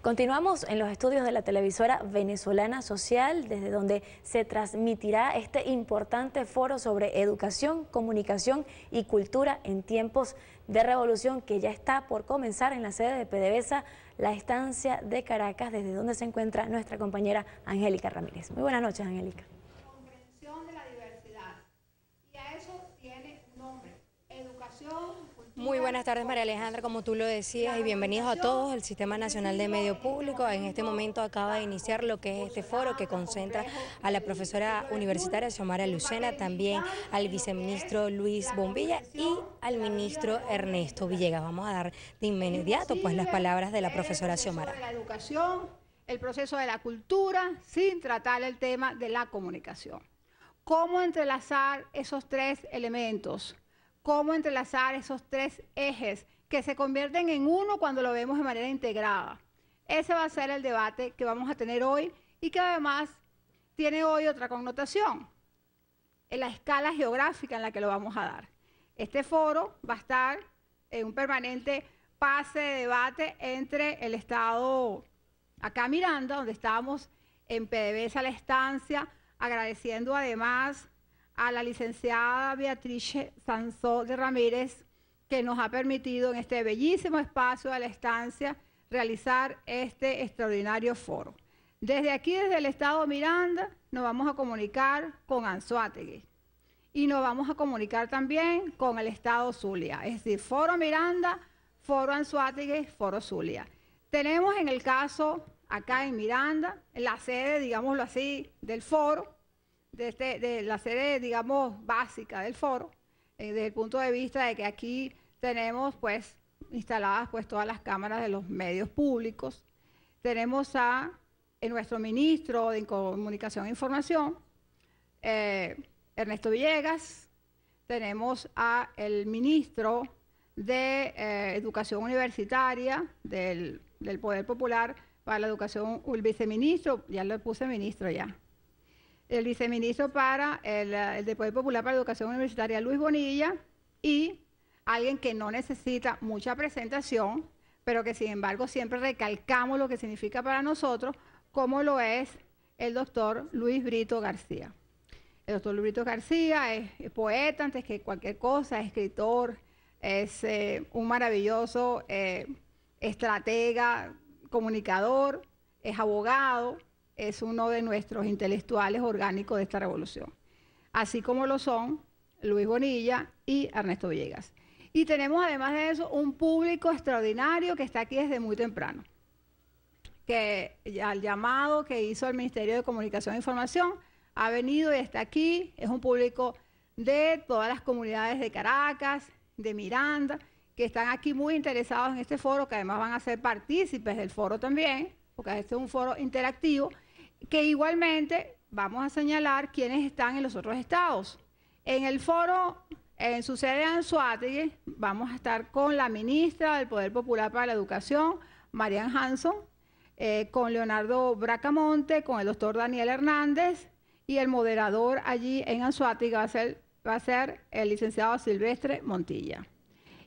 Continuamos en los estudios de la televisora venezolana Social, desde donde se transmitirá este importante foro sobre educación, comunicación y cultura en tiempos de revolución, que ya está por comenzar en la sede de PDVSA, la estancia de Caracas, desde donde se encuentra nuestra compañera Angélica Ramírez. Muy buenas noches, Angélica. Comprensión de la diversidad. Y a eso tiene un nombre: educación. Muy buenas tardes, María Alejandra, como tú lo decías, y bienvenidos a todos. El Sistema Nacional de Medio Público en este momento acaba de iniciar lo que es este foro, que concentra a la profesora universitaria Xiomara Lucena, también al viceministro Luis Bombilla y al ministro Ernesto Villegas. Vamos a dar de inmediato pues las palabras de la profesora Xiomara. La educación, el proceso de la cultura, sin tratar el tema de la comunicación. ¿Cómo entrelazar esos tres elementos? ¿Cómo entrelazar esos tres ejes que se convierten en uno cuando lo vemos de manera integrada? Ese va a ser el debate que vamos a tener hoy, y que además tiene hoy otra connotación, en la escala geográfica en la que lo vamos a dar. Este foro va a estar en un permanente pase de debate entre el Estado, acá Miranda, donde estamos en PDVSA La Estancia, agradeciendo además a la licenciada Beatriz Sansó de Ramírez, que nos ha permitido en este bellísimo espacio de La Estancia realizar este extraordinario foro. Desde aquí, desde el Estado Miranda, nos vamos a comunicar con Anzoátegui y nos vamos a comunicar también con el Estado Zulia, es decir, Foro Miranda, Foro Anzoátegui, Foro Zulia. Tenemos en el caso, acá en Miranda, la sede, digámoslo así, del foro, de la sede, digamos, básica del foro, desde el punto de vista de que aquí tenemos, pues, instaladas, pues, todas las cámaras de los medios públicos. Tenemos en nuestro ministro de Comunicación e Información, Ernesto Villegas. Tenemos el ministro de Educación Universitaria del Poder Popular para la Educación, el viceministro, ya le puse ministro ya. El viceministro para el de Poder Popular para la Educación Universitaria, Luis Bonilla, y alguien que no necesita mucha presentación, pero que sin embargo siempre recalcamos lo que significa para nosotros, como lo es el doctor Luis Brito García. El doctor Luis Brito García es poeta antes que cualquier cosa, es escritor, es un maravilloso estratega, comunicador, es abogado, es uno de nuestros intelectuales orgánicos de esta revolución, así como lo son Luis Bonilla y Ernesto Villegas. Y tenemos además de eso un público extraordinario que está aquí desde muy temprano, que al llamado que hizo el Ministerio de Comunicación e Información ha venido y está aquí. Es un público de todas las comunidades de Caracas, de Miranda, que están aquí muy interesados en este foro, que además van a ser partícipes del foro también, porque este es un foro interactivo, que igualmente vamos a señalar quiénes están en los otros estados. En el foro, en su sede en Anzoátegui, vamos a estar con la ministra del Poder Popular para la Educación, Marian Hanson, con Leonardo Bracamonte, con el doctor Daniel Hernández, y el moderador allí en Anzoátegui va a ser el licenciado Silvestre Montilla.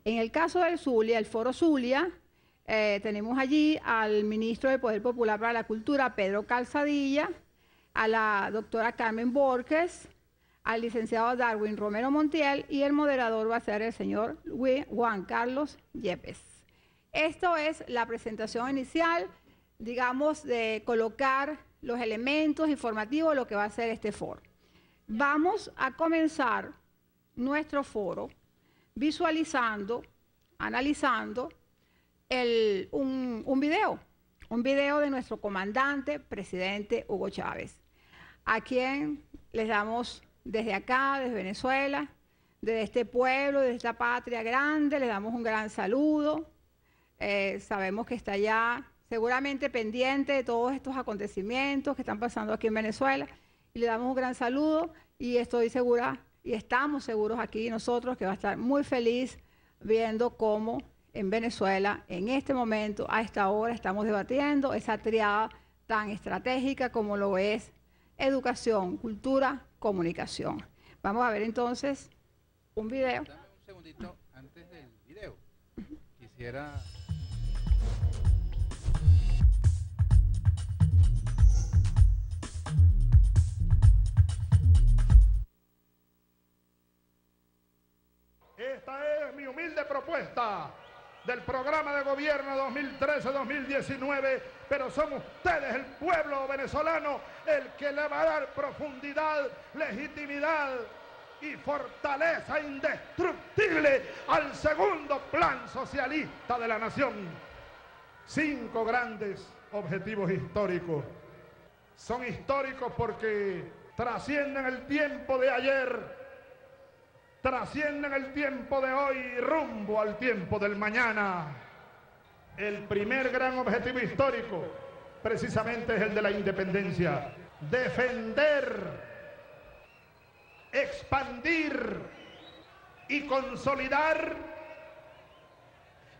En el caso del Zulia, el foro Zulia, tenemos allí al ministro del Poder Popular para la Cultura, Pedro Calzadilla, a la doctora Carmen Borges, al licenciado Darwin Romero Montiel, y el moderador va a ser el señor Juan Carlos Yepes. Esto es la presentación inicial, digamos, de colocar los elementos informativos de lo que va a ser este foro. Vamos a comenzar nuestro foro visualizando, analizando un video de nuestro comandante, presidente Hugo Chávez, a quien les damos desde acá, desde Venezuela, desde este pueblo, desde esta patria grande, le damos un gran saludo. Sabemos que está ya seguramente pendiente de todos estos acontecimientos que están pasando aquí en Venezuela, y le damos un gran saludo, y estoy segura, y estamos seguros aquí nosotros, que va a estar muy feliz viendo cómo en Venezuela, en este momento, a esta hora, estamos debatiendo esa triada tan estratégica como lo es educación, cultura, comunicación. Vamos a ver entonces un video. Dame un segundito antes del video. Quisiera el programa de gobierno 2013-2019, pero son ustedes, el pueblo venezolano, el que le va a dar profundidad, legitimidad y fortaleza indestructible al segundo plan socialista de la nación. 5 grandes objetivos históricos. Son históricos porque trascienden el tiempo de ayer, trascienden el tiempo de hoy rumbo al tiempo del mañana. El primer gran objetivo histórico precisamente es el de la independencia. Defender, expandir y consolidar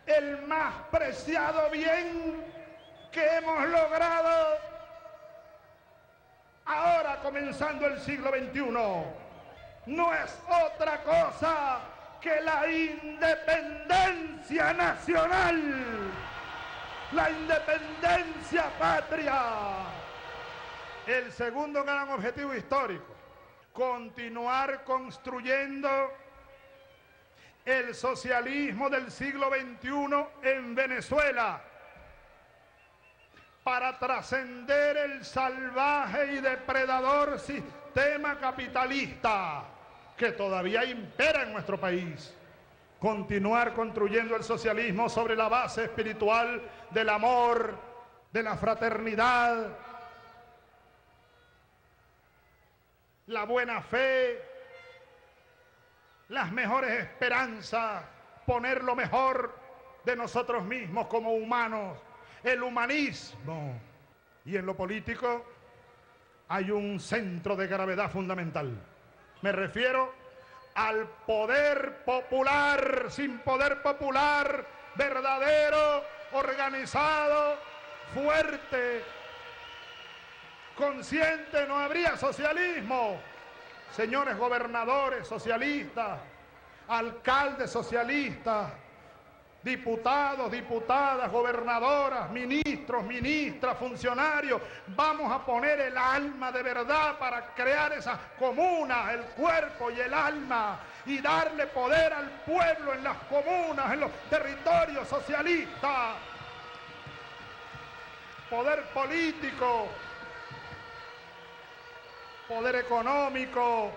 el más preciado bien que hemos logrado ahora comenzando el siglo XXI. No es otra cosa que la independencia nacional, la independencia patria. El segundo gran objetivo histórico, continuar construyendo el socialismo del siglo XXI en Venezuela para trascender el salvaje y depredador sistema capitalista que todavía impera en nuestro país. Continuar construyendo el socialismo sobre la base espiritual del amor, de la fraternidad, la buena fe, las mejores esperanzas, poner lo mejor de nosotros mismos como humanos, el humanismo. Y en lo político hay un centro de gravedad fundamental. Me refiero al poder popular. Sin poder popular verdadero, organizado, fuerte, consciente, no habría socialismo. Señores gobernadores socialistas, alcaldes socialistas, diputados, diputadas, gobernadoras, ministros, ministras, funcionarios, vamos a poner el alma de verdad para crear esas comunas, el cuerpo y el alma, y darle poder al pueblo en las comunas, en los territorios socialistas. Poder político, poder económico,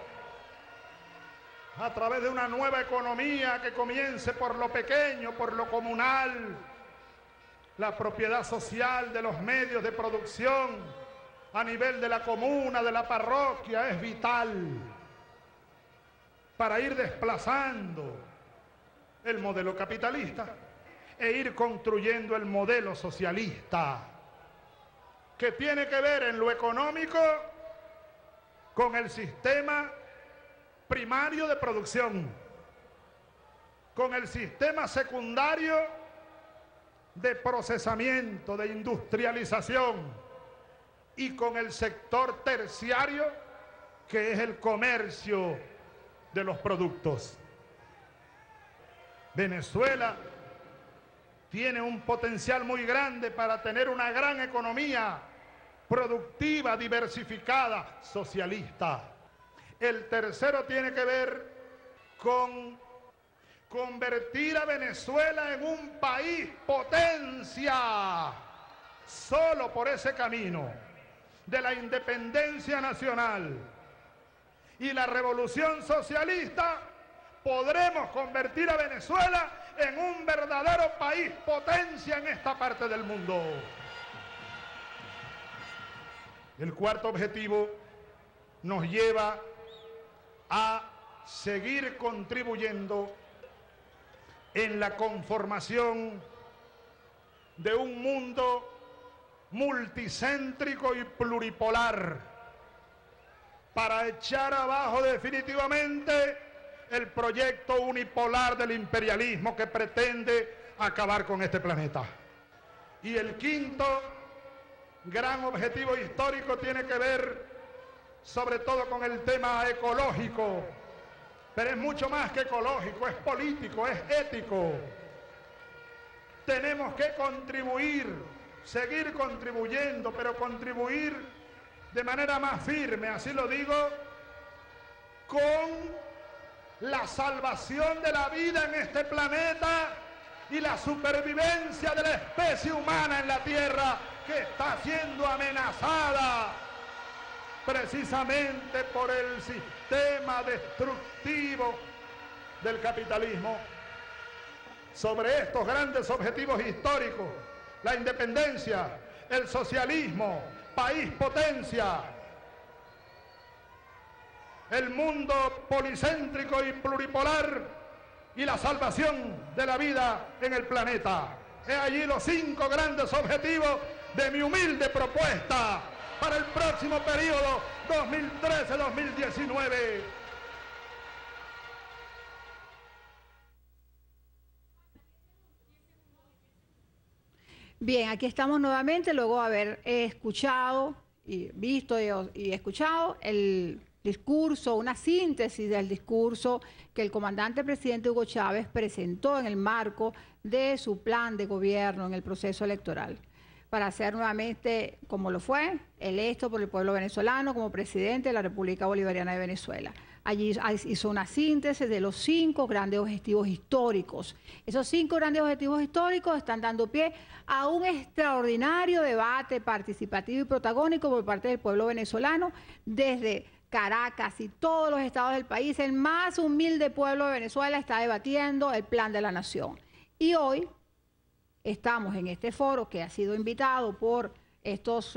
a través de una nueva economía que comience por lo pequeño, por lo comunal, la propiedad social de los medios de producción a nivel de la comuna, de la parroquia, es vital para ir desplazando el modelo capitalista e ir construyendo el modelo socialista, que tiene que ver en lo económico con el sistema primario de producción, con el sistema secundario de procesamiento, de industrialización, y con el sector terciario, que es el comercio de los productos. Venezuela tiene un potencial muy grande para tener una gran economía productiva, diversificada, socialista. El tercero tiene que ver con convertir a Venezuela en un país potencia. Solo por ese camino de la independencia nacional y la revolución socialista podremos convertir a Venezuela en un verdadero país potencia en esta parte del mundo. El cuarto objetivo nos lleva a seguir contribuyendo en la conformación de un mundo multicéntrico y pluripolar para echar abajo definitivamente el proyecto unipolar del imperialismo que pretende acabar con este planeta. Y el quinto gran objetivo histórico tiene que ver sobre todo con el tema ecológico, pero es mucho más que ecológico, es político, es ético. Tenemos que contribuir, seguir contribuyendo, pero contribuir de manera más firme, así lo digo, con la salvación de la vida en este planeta y la supervivencia de la especie humana en la Tierra, que está siendo amenazada precisamente por el sistema destructivo del capitalismo. Sobre estos grandes objetivos históricos, la independencia, el socialismo, país potencia, el mundo policéntrico y pluripolar y la salvación de la vida en el planeta. He allí los 5 grandes objetivos de mi humilde propuesta para el próximo periodo 2013-2019. Bien, aquí estamos nuevamente luego de haber escuchado y visto y escuchado el discurso, una síntesis del discurso que el comandante presidente Hugo Chávez presentó en el marco de su plan de gobierno en el proceso electoral, para ser nuevamente, como lo fue, electo por el pueblo venezolano como presidente de la República Bolivariana de Venezuela. Allí hizo una síntesis de los 5 grandes objetivos históricos. Esos 5 grandes objetivos históricos están dando pie a un extraordinario debate participativo y protagónico por parte del pueblo venezolano desde Caracas y todos los estados del país. El más humilde pueblo de Venezuela está debatiendo el plan de la nación. Y hoy estamos en este foro que ha sido invitado por estos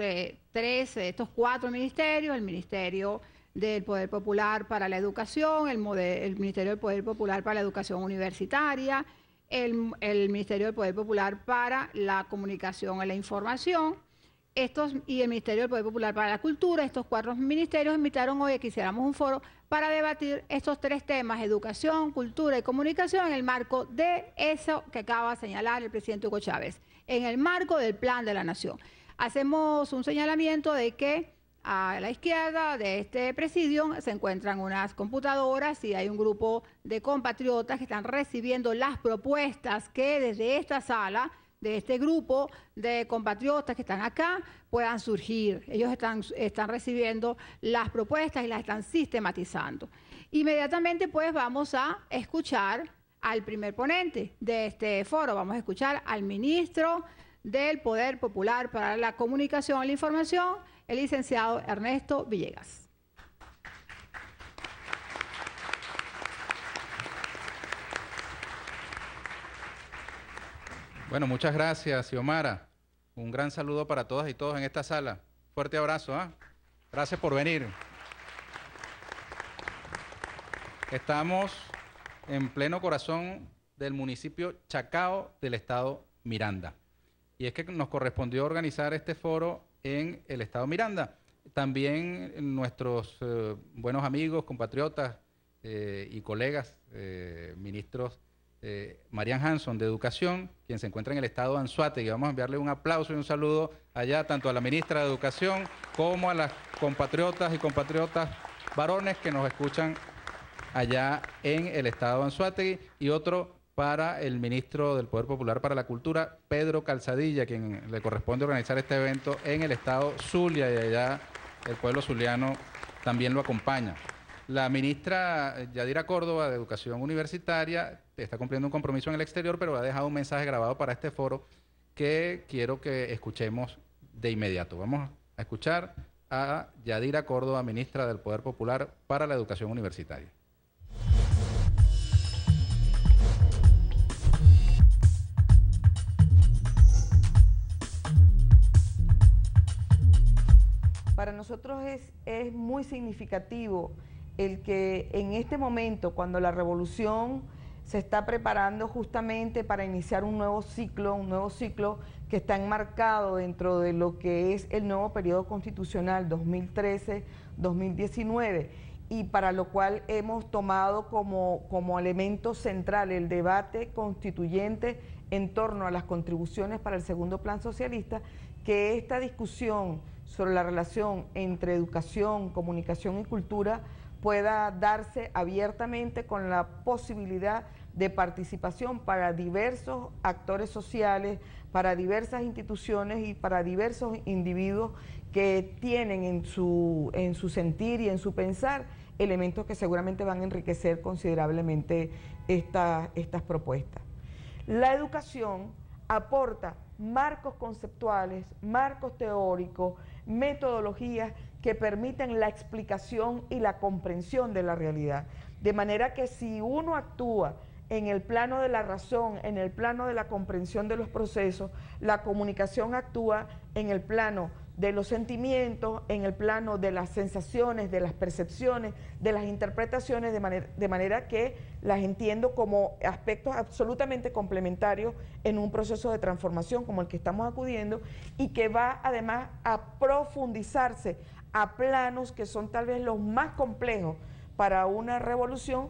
4 ministerios: el Ministerio del Poder Popular para la Educación, el Ministerio del Poder Popular para la Educación Universitaria, el Ministerio del Poder Popular para la Comunicación y la Información, y el Ministerio del Poder Popular para la Cultura. Estos 4 ministerios invitaron hoy a que hiciéramos un foro para debatir estos 3 temas: educación, cultura y comunicación, en el marco de eso que acaba de señalar el presidente Hugo Chávez, en el marco del Plan de la Nación. Hacemos un señalamiento de que a la izquierda de este presidio se encuentran unas computadoras y hay un grupo de compatriotas que están recibiendo las propuestas que desde esta sala, de este grupo de compatriotas que están acá, puedan surgir. Ellos están recibiendo las propuestas y las están sistematizando. Inmediatamente pues vamos a escuchar al primer ponente de este foro. Vamos a escuchar al ministro del Poder Popular para la Comunicación y la Información, el licenciado Ernesto Villegas. Bueno, muchas gracias, Xiomara. Un gran saludo para todas y todos en esta sala. Fuerte abrazo, ¿eh? Gracias por venir. Estamos en pleno corazón del municipio Chacao del estado Miranda. Y es que nos correspondió organizar este foro en el estado Miranda. También nuestros buenos amigos, compatriotas y colegas, ministros Marian Hanson de Educación, quien se encuentra en el estado de Anzoátegui. Vamos a enviarle un aplauso y un saludo allá tanto a la ministra de Educación como a las compatriotas y compatriotas varones que nos escuchan allá en el estado de Anzoátegui, y otro para el ministro del Poder Popular para la Cultura, Pedro Calzadilla, quien le corresponde organizar este evento en el estado Zulia, y allá el pueblo zuliano también lo acompaña. La ministra Yadira Córdoba de Educación Universitaria está cumpliendo un compromiso en el exterior, pero ha dejado un mensaje grabado para este foro que quiero que escuchemos de inmediato. Vamos a escuchar a Yadira Córdoba, ministra del Poder Popular para la Educación Universitaria. Para nosotros es muy significativo el que en este momento, cuando la revolución se está preparando justamente para iniciar un nuevo ciclo que está enmarcado dentro de lo que es el nuevo periodo constitucional 2013-2019, y para lo cual hemos tomado como elemento central el debate constituyente en torno a las contribuciones para el segundo plan socialista, que esta discusión sobre la relación entre educación, comunicación y cultura pueda darse abiertamente, con la posibilidad de participación para diversos actores sociales, para diversas instituciones y para diversos individuos que tienen en su sentir y en su pensar elementos que seguramente van a enriquecer considerablemente estas propuestas. La educación aporta marcos conceptuales, marcos teóricos, metodologías que permiten la explicación y la comprensión de la realidad. De manera que si uno actúa en el plano de la razón, en el plano de la comprensión de los procesos, la comunicación actúa en el plano de los sentimientos, en el plano de las sensaciones, de las percepciones, de las interpretaciones, de manera que las entiendo como aspectos absolutamente complementarios en un proceso de transformación como el que estamos acudiendo, y que va además a profundizarse a planos que son tal vez los más complejos para una revolución,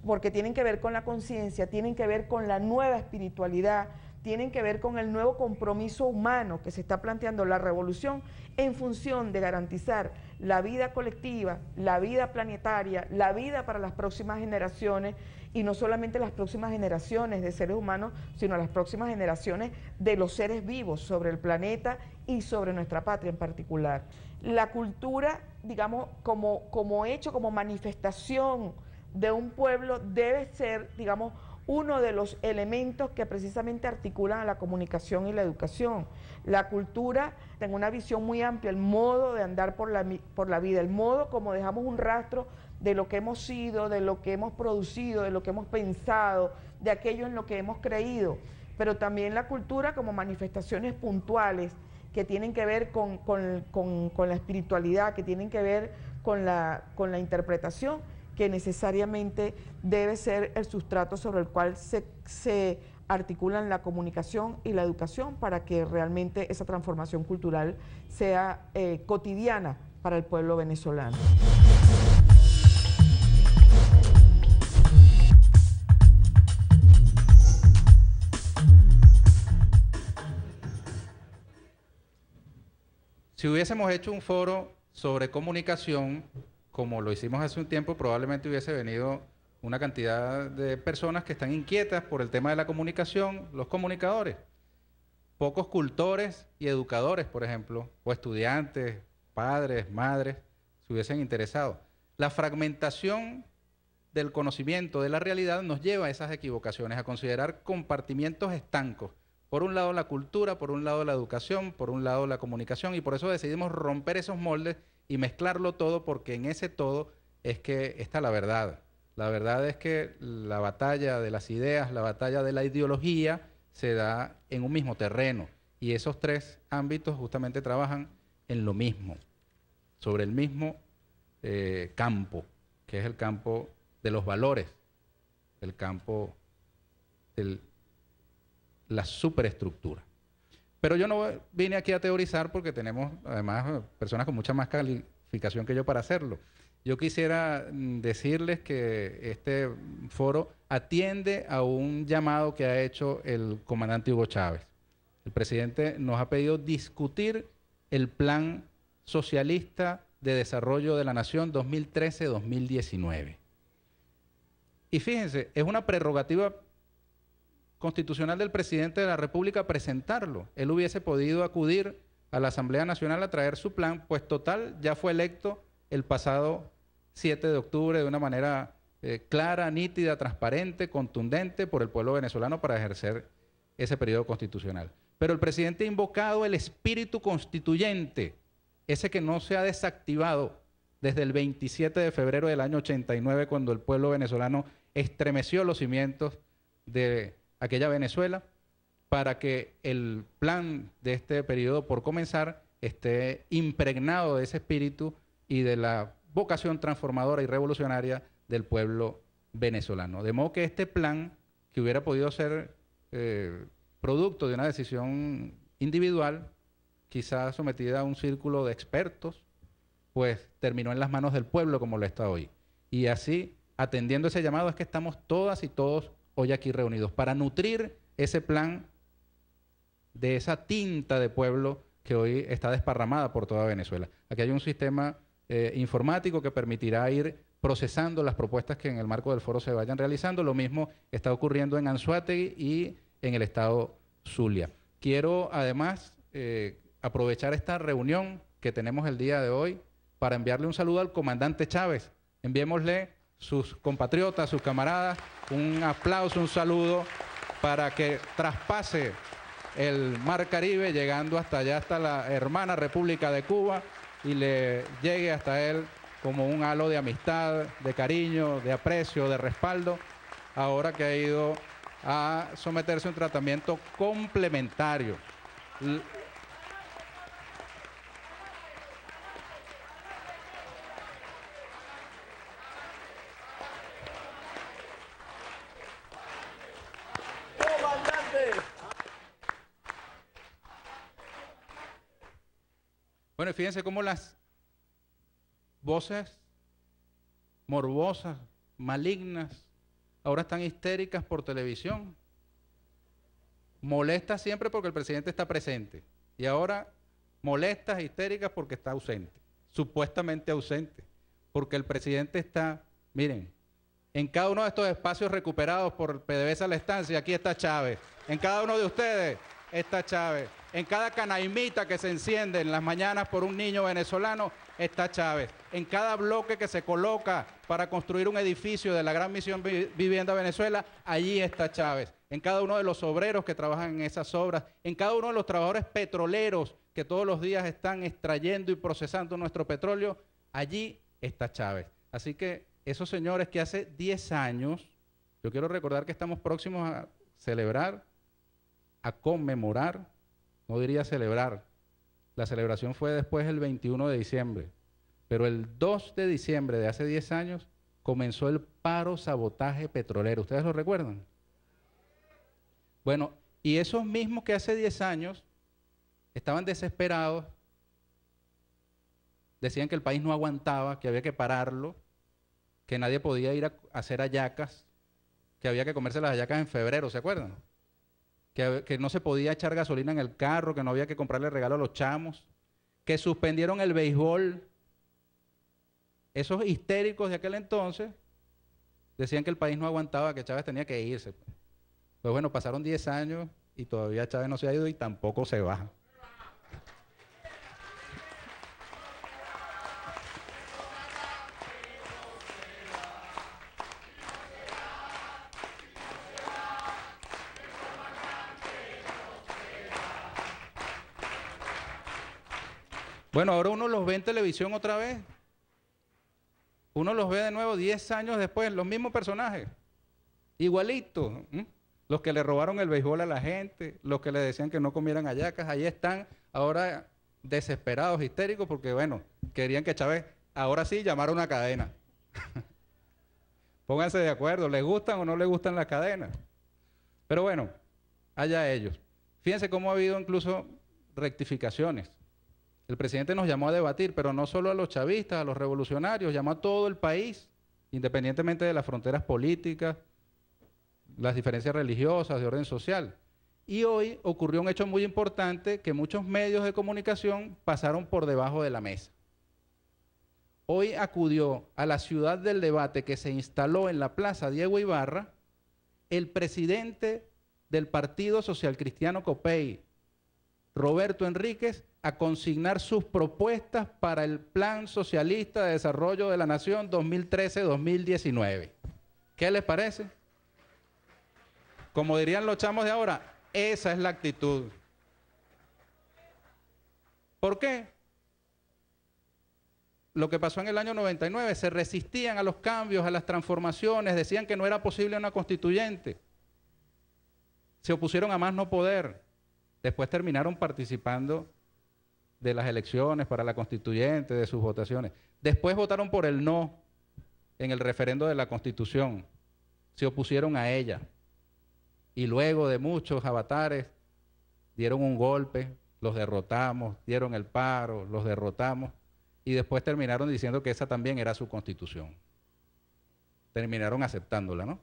porque tienen que ver con la conciencia, tienen que ver con la nueva espiritualidad, tienen que ver con el nuevo compromiso humano que se está planteando la revolución en función de garantizar la vida colectiva, la vida planetaria, la vida para las próximas generaciones, y no solamente las próximas generaciones de seres humanos, sino las próximas generaciones de los seres vivos sobre el planeta y sobre nuestra patria en particular. La cultura, digamos, como hecho, como manifestación de un pueblo, debe ser, digamos, uno de los elementos que precisamente articulan a la comunicación y la educación. La cultura, tengo una visión muy amplia, el modo de andar por la vida, el modo como dejamos un rastro de lo que hemos sido, de lo que hemos producido, de lo que hemos pensado, de aquello en lo que hemos creído, pero también la cultura como manifestaciones puntuales que tienen que ver con la espiritualidad, que tienen que ver con la interpretación, que necesariamente debe ser el sustrato sobre el cual se articulan la comunicación y la educación para que realmente esa transformación cultural sea cotidiana para el pueblo venezolano. Si hubiésemos hecho un foro sobre comunicación, como lo hicimos hace un tiempo, probablemente hubiese venido una cantidad de personas que están inquietas por el tema de la comunicación, los comunicadores. Pocos cultores y educadores, por ejemplo, o estudiantes, padres, madres, se hubiesen interesado. La fragmentación del conocimiento de la realidad nos lleva a esas equivocaciones, a considerar compartimientos estancos. Por un lado la cultura, por un lado la educación, por un lado la comunicación, y por eso decidimos romper esos moldes y mezclarlo todo, porque en ese todo es que está la verdad. La verdad es que la batalla de las ideas, la batalla de la ideología se da en un mismo terreno, y esos tres ámbitos justamente trabajan en lo mismo, sobre el mismo campo, que es el campo de los valores, el campo de la superestructura. Pero yo no vine aquí a teorizar, porque tenemos además personas con mucha más calificación que yo para hacerlo. Yo quisiera decirles que este foro atiende a un llamado que ha hecho el comandante Hugo Chávez. El presidente nos ha pedido discutir el plan socialista de desarrollo de la nación 2013-2019. Y fíjense, es una prerrogativa constitucional del presidente de la República presentarlo. Él hubiese podido acudir a la Asamblea Nacional a traer su plan, pues total, ya fue electo el pasado 7 de octubre de una manera clara, nítida, transparente, contundente por el pueblo venezolano para ejercer ese periodo constitucional. Pero el presidente ha invocado el espíritu constituyente, ese que no se ha desactivado desde el 27 de febrero del año 89, cuando el pueblo venezolano estremeció los cimientos de aquella Venezuela, para que el plan de este periodo por comenzar esté impregnado de ese espíritu y de la vocación transformadora y revolucionaria del pueblo venezolano. De modo que este plan, que hubiera podido ser producto de una decisión individual, quizás sometida a un círculo de expertos, pues terminó en las manos del pueblo como lo está hoy. Y así, atendiendo ese llamado, es que estamos todas y todos hoy aquí reunidos para nutrir ese plan de esa tinta de pueblo que hoy está desparramada por toda Venezuela. Aquí hay un sistema informático que permitirá ir procesando las propuestas que en el marco del foro se vayan realizando. Lo mismo está ocurriendo en Anzoátegui y en el estado Zulia. Quiero además aprovechar esta reunión que tenemos el día de hoy para enviarle un saludo al comandante Chávez. Enviémosle sus compatriotas, sus camaradas, un aplauso, un saludo para que traspase el Mar Caribe, llegando hasta allá, hasta la hermana República de Cuba, y le llegue hasta él como un halo de amistad, de cariño, de aprecio, de respaldo, ahora que ha ido a someterse a un tratamiento complementario. Bueno, y fíjense cómo las voces morbosas, malignas, ahora están histéricas por televisión. Molestas siempre porque el presidente está presente. Y ahora molestas, histéricas porque está ausente. Supuestamente ausente. Porque el presidente está, miren, en cada uno de estos espacios recuperados por PDVSA La Estancia, aquí está Chávez. En cada uno de ustedes está Chávez. En cada canaimita que se enciende en las mañanas por un niño venezolano, está Chávez. En cada bloque que se coloca para construir un edificio de la Gran Misión Vivienda Venezuela, allí está Chávez. En cada uno de los obreros que trabajan en esas obras, en cada uno de los trabajadores petroleros que todos los días están extrayendo y procesando nuestro petróleo, allí está Chávez. Así que esos señores que hace 10 años, yo quiero recordar que estamos próximos a celebrar, a conmemorar, no diría celebrar, la celebración fue después el 21 de diciembre, pero el 2 de diciembre de hace 10 años comenzó el paro sabotaje petrolero. ¿Ustedes lo recuerdan? Bueno, y esos mismos que hace 10 años estaban desesperados, decían que el país no aguantaba, que había que pararlo, que nadie podía ir a hacer hallacas, que había que comerse las hallacas en febrero, ¿se acuerdan? Que no se podía echar gasolina en el carro, que no había que comprarle regalo a los chamos, que suspendieron el béisbol. Esos histéricos de aquel entonces decían que el país no aguantaba, que Chávez tenía que irse. Pues bueno, pasaron 10 años y todavía Chávez no se ha ido y tampoco se va. Bueno, ahora uno los ve en televisión otra vez. Uno los ve de nuevo 10 años después, los mismos personajes. Igualitos. Los que le robaron el béisbol a la gente, los que le decían que no comieran hallacas, ahí están ahora desesperados, histéricos, porque bueno, querían que Chávez ahora sí llamara una cadena. Pónganse de acuerdo, ¿les gustan o no les gustan las cadenas? Pero bueno, allá ellos. Fíjense cómo ha habido incluso rectificaciones. El presidente nos llamó a debatir, pero no solo a los chavistas, a los revolucionarios, llamó a todo el país, independientemente de las fronteras políticas, las diferencias religiosas, de orden social. Y hoy ocurrió un hecho muy importante que muchos medios de comunicación pasaron por debajo de la mesa. Hoy acudió a la ciudad del debate que se instaló en la Plaza Diego Ibarra el presidente del Partido Social Cristiano Copey, Roberto Enríquez, a consignar sus propuestas para el Plan Socialista de Desarrollo de la Nación 2013-2019. ¿Qué les parece? Como dirían los chamos de ahora, esa es la actitud. ¿Por qué? Lo que pasó en el año 99, se resistían a los cambios, a las transformaciones, decían que no era posible una constituyente. Se opusieron a más no poder. Después terminaron participando de las elecciones para la constituyente, de sus votaciones. Después votaron por el no en el referendo de la Constitución. Se opusieron a ella. Y luego de muchos avatares, dieron un golpe, los derrotamos, dieron el paro, los derrotamos, y después terminaron diciendo que esa también era su Constitución. Terminaron aceptándola, ¿no?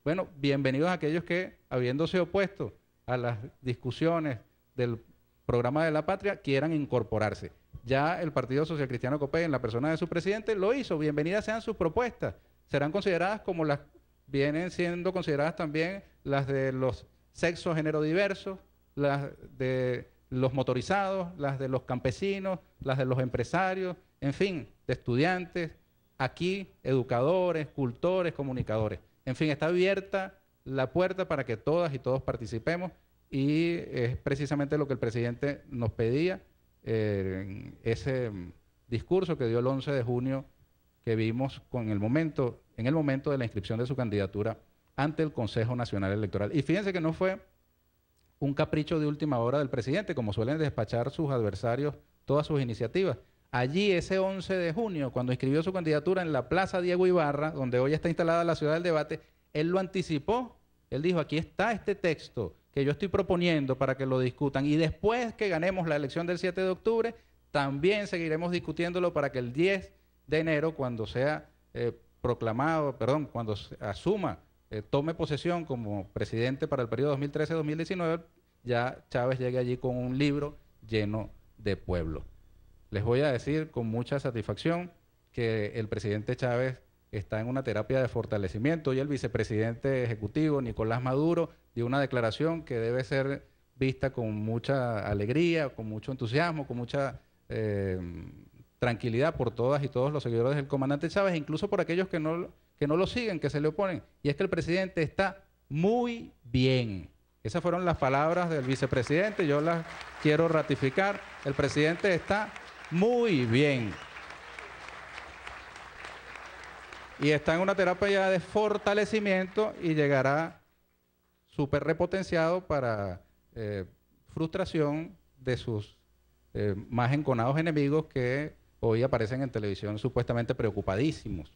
Bueno, bienvenidos a aquellos que, habiéndose opuesto a las discusiones del programa de la patria, quieran incorporarse. Ya el Partido Social Cristiano Copey, en la persona de su presidente, lo hizo. Bienvenidas sean sus propuestas. Serán consideradas como las vienen siendo consideradas también las de los sexos género diversos, las de los motorizados, las de los campesinos, las de los empresarios, en fin, de estudiantes, aquí educadores, cultores, comunicadores. En fin, está abierta la puerta para que todas y todos participemos, y es precisamente lo que el presidente nos pedía en ese discurso que dio el 11 de junio que vimos en el momento de la inscripción de su candidatura ante el Consejo Nacional Electoral. Y fíjense que no fue un capricho de última hora del presidente, como suelen despachar sus adversarios todas sus iniciativas. Allí, ese 11 de junio, cuando inscribió su candidatura en la Plaza Diego Ibarra, donde hoy está instalada la Ciudad del Debate, él lo anticipó. Él dijo, aquí está este texto que yo estoy proponiendo para que lo discutan, y después que ganemos la elección del 7 de octubre, también seguiremos discutiéndolo para que el 10 de enero, cuando sea cuando asuma, tome posesión como presidente para el periodo 2013-2019, ya Chávez llegue allí con un libro lleno de pueblo. Les voy a decir con mucha satisfacción que el presidente Chávez está en una terapia de fortalecimiento, y el vicepresidente ejecutivo, Nicolás Maduro, dio una declaración que debe ser vista con mucha alegría, con mucho entusiasmo, con mucha tranquilidad por todas y todos los seguidores del comandante Chávez, e incluso por aquellos que no lo siguen, que se le oponen, y es que el presidente está muy bien. Esas fueron las palabras del vicepresidente, yo las quiero ratificar. El presidente está muy bien. Y está en una terapia ya de fortalecimiento, y llegará súper repotenciado para frustración de sus más enconados enemigos, que hoy aparecen en televisión supuestamente preocupadísimos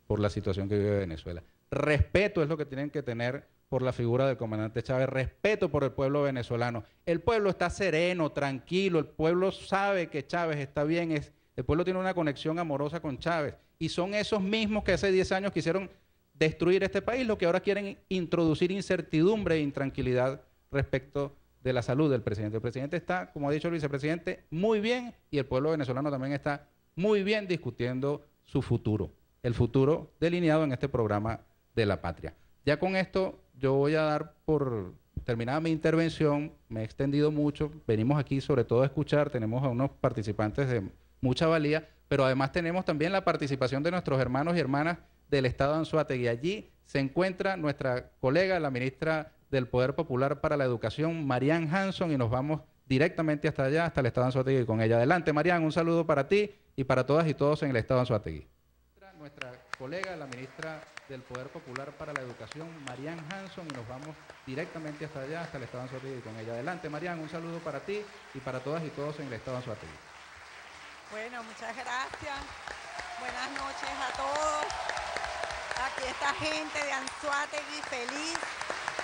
por la situación que vive Venezuela. Respeto es lo que tienen que tener por la figura del comandante Chávez, respeto por el pueblo venezolano. El pueblo está sereno, tranquilo, el pueblo sabe que Chávez está bien, el pueblo tiene una conexión amorosa con Chávez, y son esos mismos que hace 10 años quisieron destruir este país, los que ahora quieren introducir incertidumbre e intranquilidad respecto de la salud del presidente. El presidente está, como ha dicho el vicepresidente, muy bien, y el pueblo venezolano también está muy bien discutiendo su futuro, el futuro delineado en este programa de la patria. Ya con esto yo voy a dar por terminada mi intervención. Me he extendido mucho, venimos aquí sobre todo a escuchar, tenemos a unos participantes de mucha valía, pero además tenemos también la participación de nuestros hermanos y hermanas del Estado de Anzoátegui. Allí se encuentra nuestra colega, la ministra del Poder Popular para la Educación, Marian Hanson, y nos vamos directamente hasta allá, hasta el Estado de Anzoátegui con ella. Adelante, Marian, un saludo para ti y para todas y todos en el Estado de Anzoátegui. Nuestra colega, la ministra del Poder Popular para la Educación, Marian Hanson, y nos vamos directamente hasta allá, hasta el Estado de Anzoátegui con ella. Adelante, Marian, un saludo para ti y para todas y todos en el Estado de Anzoátegui. Bueno, muchas gracias. Buenas noches a todos. Aquí está gente de Anzoátegui feliz,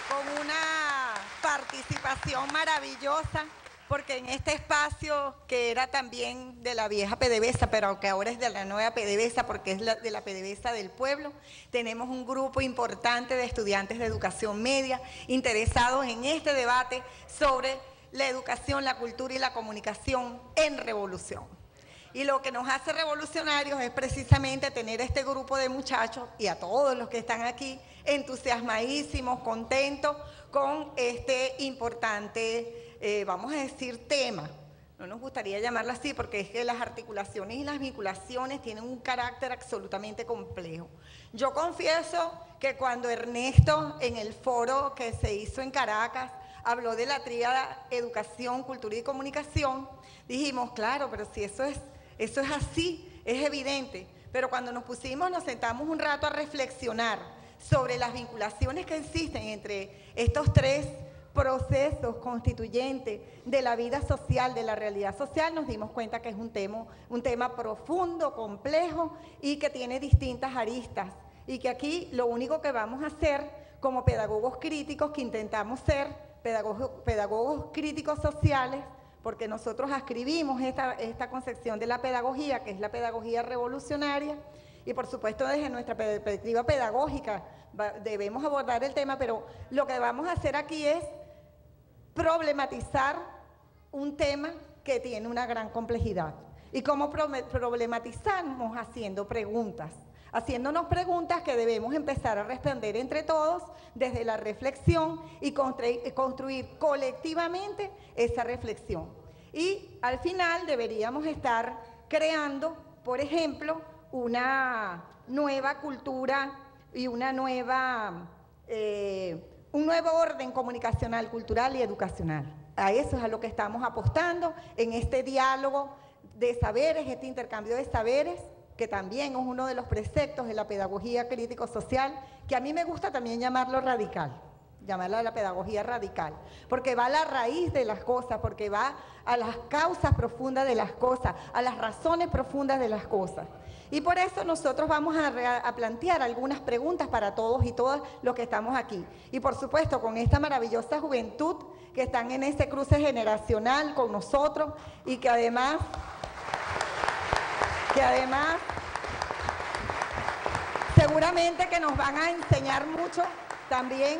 con una participación maravillosa, porque en este espacio que era también de la vieja PDVSA, pero que ahora es de la nueva PDVSA, porque es de la PDVSA del pueblo, tenemos un grupo importante de estudiantes de educación media interesados en este debate sobre la educación, la cultura y la comunicación en revolución. Y lo que nos hace revolucionarios es precisamente tener este grupo de muchachos, y a todos los que están aquí, entusiasmadísimos, contentos con este importante, vamos a decir, tema. No nos gustaría llamarlo así, porque es que las articulaciones y las vinculaciones tienen un carácter absolutamente complejo. Yo confieso que cuando Ernesto, en el foro que se hizo en Caracas, habló de la tríada educación, cultura y comunicación, dijimos, claro, pero si eso es así, es evidente. Pero cuando nos sentamos un rato a reflexionar sobre las vinculaciones que existen entre estos tres procesos constituyentes de la vida social, de la realidad social, nos dimos cuenta que es un tema profundo, complejo, y que tiene distintas aristas, y que aquí lo único que vamos a hacer como pedagogos críticos, que intentamos ser pedagogos críticos sociales, porque nosotros ascribimos esta concepción de la pedagogía, que es la pedagogía revolucionaria, y por supuesto desde nuestra perspectiva pedagógica debemos abordar el tema, pero lo que vamos a hacer aquí es problematizar un tema que tiene una gran complejidad. ¿Y cómo problematizamos? Haciéndonos preguntas que debemos empezar a responder entre todos desde la reflexión y construir colectivamente esa reflexión. Y al final deberíamos estar creando, por ejemplo, una nueva cultura y una nueva un nuevo orden comunicacional, cultural y educacional. A eso es a lo que estamos apostando en este diálogo de saberes, este intercambio de saberes, que también es uno de los preceptos de la pedagogía crítico-social, que a mí me gusta también llamarlo radical, llamarla la pedagogía radical, porque va a la raíz de las cosas, porque va a las causas profundas de las cosas, a las razones profundas de las cosas. Y por eso nosotros vamos a plantear algunas preguntas para todos y todas los que estamos aquí. Y por supuesto con esta maravillosa juventud que están en ese cruce generacional con nosotros y que además seguramente que nos van a enseñar mucho también,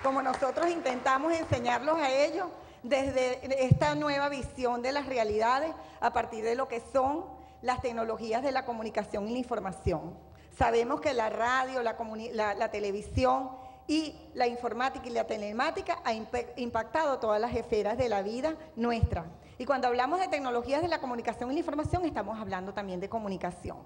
como nosotros intentamos enseñarlos a ellos desde esta nueva visión de las realidades a partir de lo que son las tecnologías de la comunicación y la información. Sabemos que la radio, la televisión y la informática y la telemática ha impactado todas las esferas de la vida nuestra. Y cuando hablamos de tecnologías de la comunicación y la información, estamos hablando también de comunicación.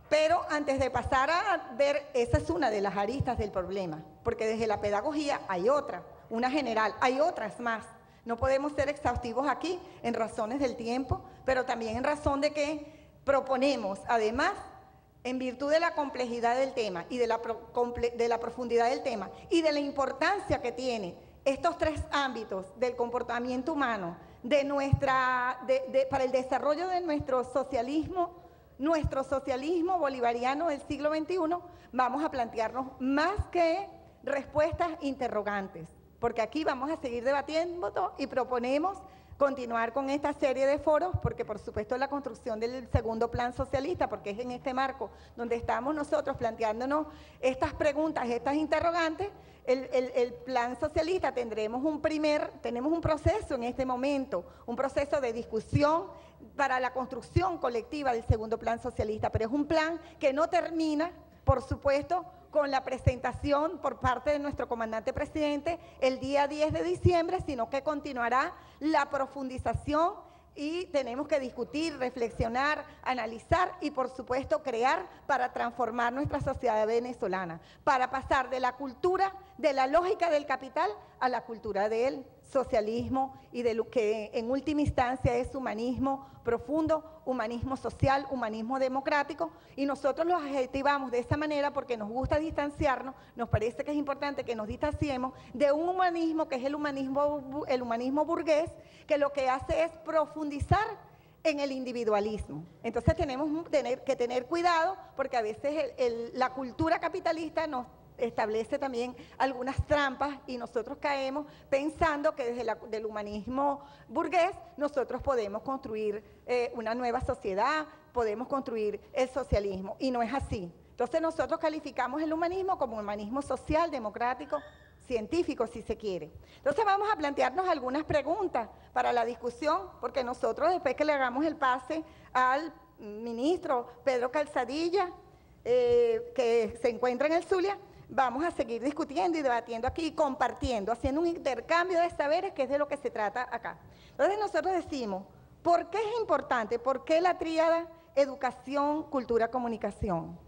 Pero antes de pasar a ver, esa es una de las aristas del problema, porque desde la pedagogía hay otra, una general, hay otras más. No podemos ser exhaustivos aquí en razones del tiempo, pero también en razón de que proponemos, además, en virtud de la complejidad del tema y de la profundidad del tema y de la importancia que tiene estos tres ámbitos del comportamiento humano, para el desarrollo de nuestro socialismo bolivariano del siglo XXI, vamos a plantearnos más que respuestas interrogantes, porque aquí vamos a seguir debatiendo y proponemos continuar con esta serie de foros, porque por supuesto la construcción del segundo plan socialista, porque es en este marco donde estamos nosotros planteándonos estas preguntas, estas interrogantes, el plan socialista tenemos un proceso en este momento, un proceso de discusión para la construcción colectiva del segundo plan socialista, pero es un plan que no termina, por supuesto, con la presentación por parte de nuestro comandante presidente el día 10 de diciembre, sino que continuará la profundización y tenemos que discutir, reflexionar, analizar y por supuesto crear para transformar nuestra sociedad venezolana, para pasar de la cultura, de la lógica del capital a la cultura del socialismo y de lo que en última instancia es humanismo profundo, humanismo social, humanismo democrático, y nosotros los adjetivamos de esa manera porque nos gusta distanciarnos, nos parece que es importante que nos distanciemos de un humanismo que es el humanismo burgués, que lo que hace es profundizar en el individualismo. Entonces tenemos que tener cuidado porque a veces la cultura capitalista nos establece también algunas trampas y nosotros caemos pensando que desde el humanismo burgués nosotros podemos construir una nueva sociedad, podemos construir el socialismo, y no es así. Entonces nosotros calificamos el humanismo como un humanismo social, democrático, científico, si se quiere. Entonces vamos a plantearnos algunas preguntas para la discusión, porque nosotros después que le hagamos el pase al ministro Pedro Calzadilla, que se encuentra en el Zulia, vamos a seguir discutiendo y debatiendo aquí, compartiendo, haciendo un intercambio de saberes, que es de lo que se trata acá. Entonces nosotros decimos, ¿por qué es importante? ¿Por qué la tríada educación, cultura, comunicación?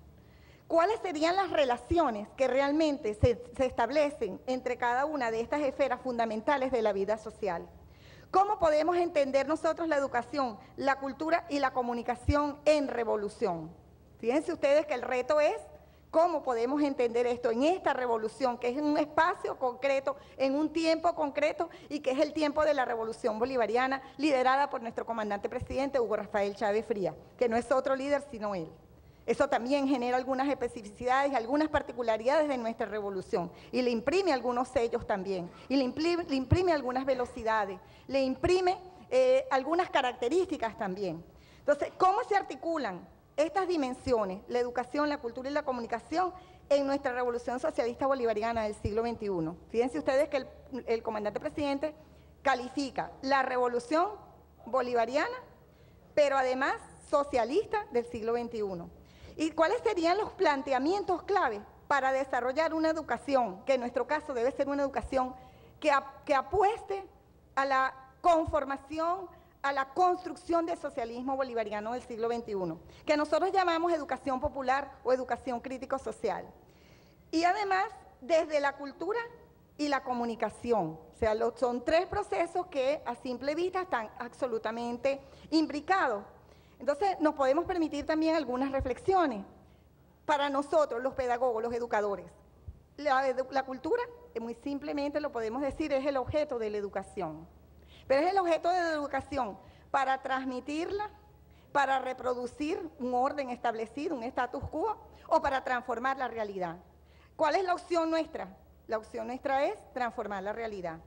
¿Cuáles serían las relaciones que realmente se establecen entre cada una de estas esferas fundamentales de la vida social? ¿Cómo podemos entender nosotros la educación, la cultura y la comunicación en revolución? Fíjense ustedes que el reto es cómo podemos entender esto en esta revolución, que es en un espacio concreto, en un tiempo concreto, y que es el tiempo de la revolución bolivariana, liderada por nuestro comandante presidente Hugo Rafael Chávez Frías, que no es otro líder sino él. Eso también genera algunas especificidades, algunas particularidades de nuestra revolución, y le imprime algunos sellos también, y le imprime algunas velocidades, le imprime algunas características también. Entonces, ¿cómo se articulan estas dimensiones, la educación, la cultura y la comunicación, en nuestra revolución socialista bolivariana del siglo XXI? Fíjense ustedes que el comandante presidente califica la revolución bolivariana, pero además socialista del siglo XXI. ¿Y cuáles serían los planteamientos clave para desarrollar una educación, que en nuestro caso debe ser una educación que apueste a la conformación, a la construcción del socialismo bolivariano del siglo XXI, que nosotros llamamos educación popular o educación crítico-social? Y además desde la cultura y la comunicación. O sea, son tres procesos que a simple vista están absolutamente imbricados. Entonces, nos podemos permitir también algunas reflexiones. Para nosotros, los pedagogos, los educadores, la cultura, muy simplemente lo podemos decir, es el objeto de la educación. Pero es el objeto de la educación para transmitirla, para reproducir un orden establecido, un status quo, o para transformar la realidad. ¿Cuál es la opción nuestra? La opción nuestra es transformar la realidad.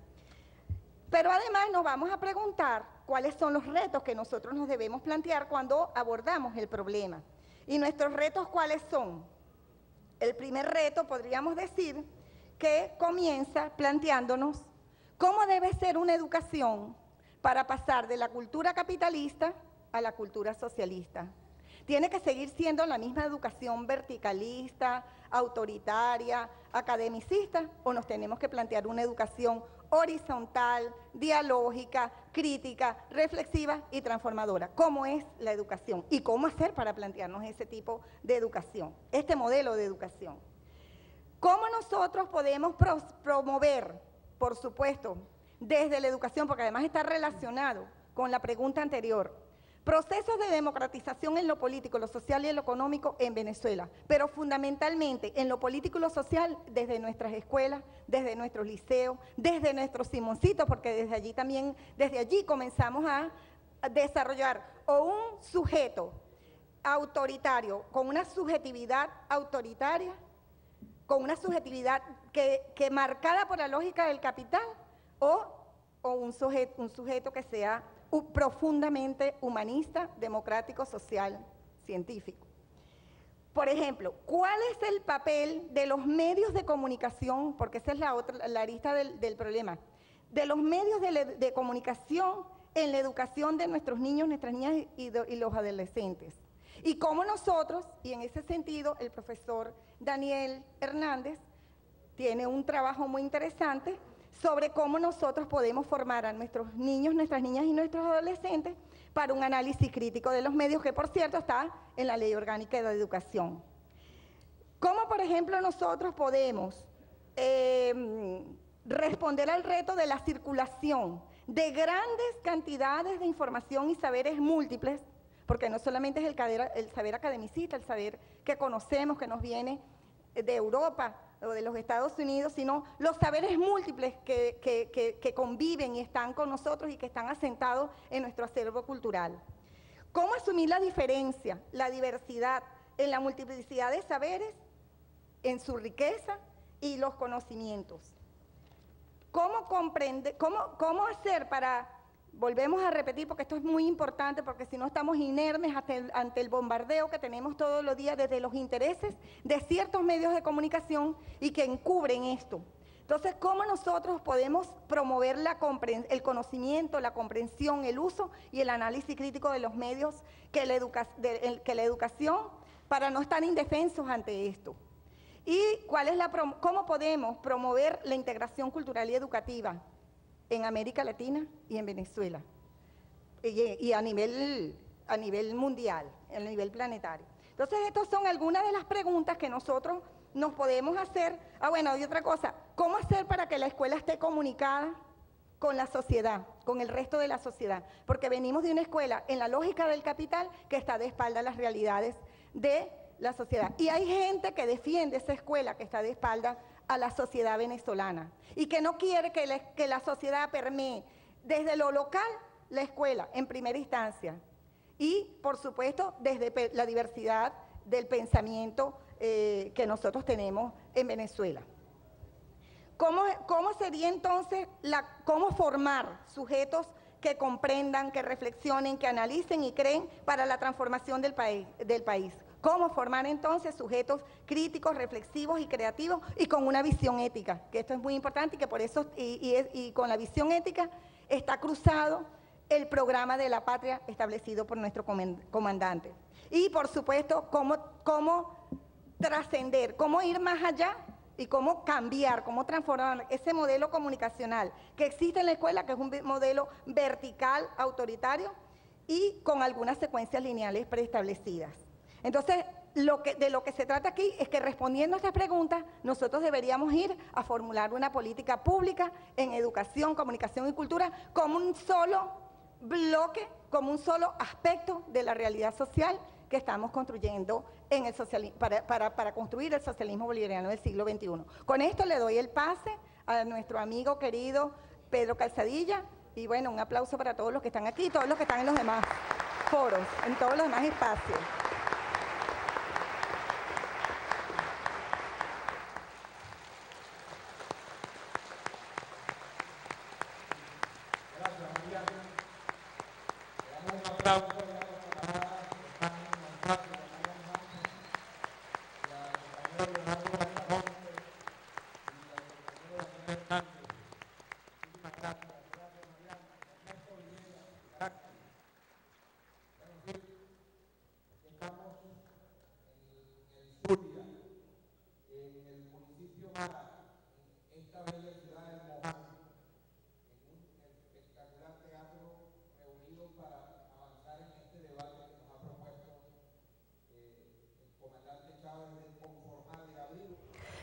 Pero además nos vamos a preguntar cuáles son los retos que nosotros nos debemos plantear cuando abordamos el problema. ¿Y nuestros retos cuáles son? El primer reto podríamos decir que comienza planteándonos cómo debe ser una educación para pasar de la cultura capitalista a la cultura socialista. ¿Tiene que seguir siendo la misma educación verticalista, autoritaria, academicista, o nos tenemos que plantear una educación horizontal, dialógica, crítica, reflexiva y transformadora? ¿Cómo es la educación? ¿Y cómo hacer para plantearnos ese tipo de educación, este modelo de educación? ¿Cómo nosotros podemos promover, por supuesto, desde la educación, porque además está relacionado con la pregunta anterior, procesos de democratización en lo político, lo social y lo económico en Venezuela, pero fundamentalmente en lo político y lo social desde nuestras escuelas, desde nuestros liceos, desde nuestros Simoncitos, porque desde allí comenzamos a desarrollar o un sujeto autoritario con una subjetividad autoritaria, con una subjetividad que marcada por la lógica del capital, o un sujeto que sea profundamente humanista, democrático, social, científico. Por ejemplo, ¿cuál es el papel de los medios de comunicación? Porque esa es la arista del problema. De los medios de comunicación en la educación de nuestros niños, nuestras niñas y los adolescentes. Y cómo nosotros, y en ese sentido el profesor Daniel Hernández tiene un trabajo muy interesante sobre cómo nosotros podemos formar a nuestros niños, nuestras niñas y nuestros adolescentes para un análisis crítico de los medios, que por cierto está en la Ley Orgánica de la Educación. ¿Cómo, por ejemplo, nosotros podemos responder al reto de la circulación de grandes cantidades de información y saberes múltiples? Porque no solamente es el saber academicista, el saber que conocemos, que nos viene de Europa o de los Estados Unidos, sino los saberes múltiples que conviven y están con nosotros y que están asentados en nuestro acervo cultural. ¿Cómo asumir la diferencia, la diversidad en la multiplicidad de saberes, en su riqueza y los conocimientos? ¿Cómo hacer para... Volvemos a repetir porque esto es muy importante, porque si no estamos inermes ante el bombardeo que tenemos todos los días desde los intereses de ciertos medios de comunicación y que encubren esto. Entonces, ¿cómo nosotros podemos promover el conocimiento, la comprensión, el uso y el análisis crítico de los medios que la educación, para no estar indefensos ante esto? ¿Y cómo podemos promover la integración cultural y educativa en América Latina y en Venezuela, y a nivel mundial, a nivel planetario? Entonces, estas son algunas de las preguntas que nosotros nos podemos hacer. Bueno, y otra cosa, ¿cómo hacer para que la escuela esté comunicada con la sociedad, con el resto de la sociedad? Porque venimos de una escuela en la lógica del capital que está de espalda a las realidades de la sociedad. Y hay gente que defiende esa escuela que está de espalda a la sociedad venezolana y que no quiere que la sociedad permee desde lo local la escuela en primera instancia y, por supuesto, desde la diversidad del pensamiento que nosotros tenemos en Venezuela. ¿Cómo sería entonces, cómo formar sujetos que comprendan, que reflexionen, que analicen y creen para la transformación del país? ¿Cómo formar entonces sujetos críticos, reflexivos y creativos y con una visión ética? Que esto es muy importante y que por eso, y con la visión ética está cruzado el programa de la patria establecido por nuestro comandante. Y por supuesto, cómo trascender, cómo ir más allá y cómo cambiar, cómo transformar ese modelo comunicacional que existe en la escuela, que es un modelo vertical, autoritario y con algunas secuencias lineales preestablecidas. Entonces, de lo que se trata aquí es que respondiendo a estas preguntas, nosotros deberíamos ir a formular una política pública en educación, comunicación y cultura como un solo bloque, como un solo aspecto de la realidad social que estamos construyendo en el para construir el socialismo bolivariano del siglo XXI. Con esto le doy el pase a nuestro amigo querido Pedro Calzadilla, y bueno, un aplauso para todos los que están aquí y todos los que están en los demás foros, en todos los demás espacios.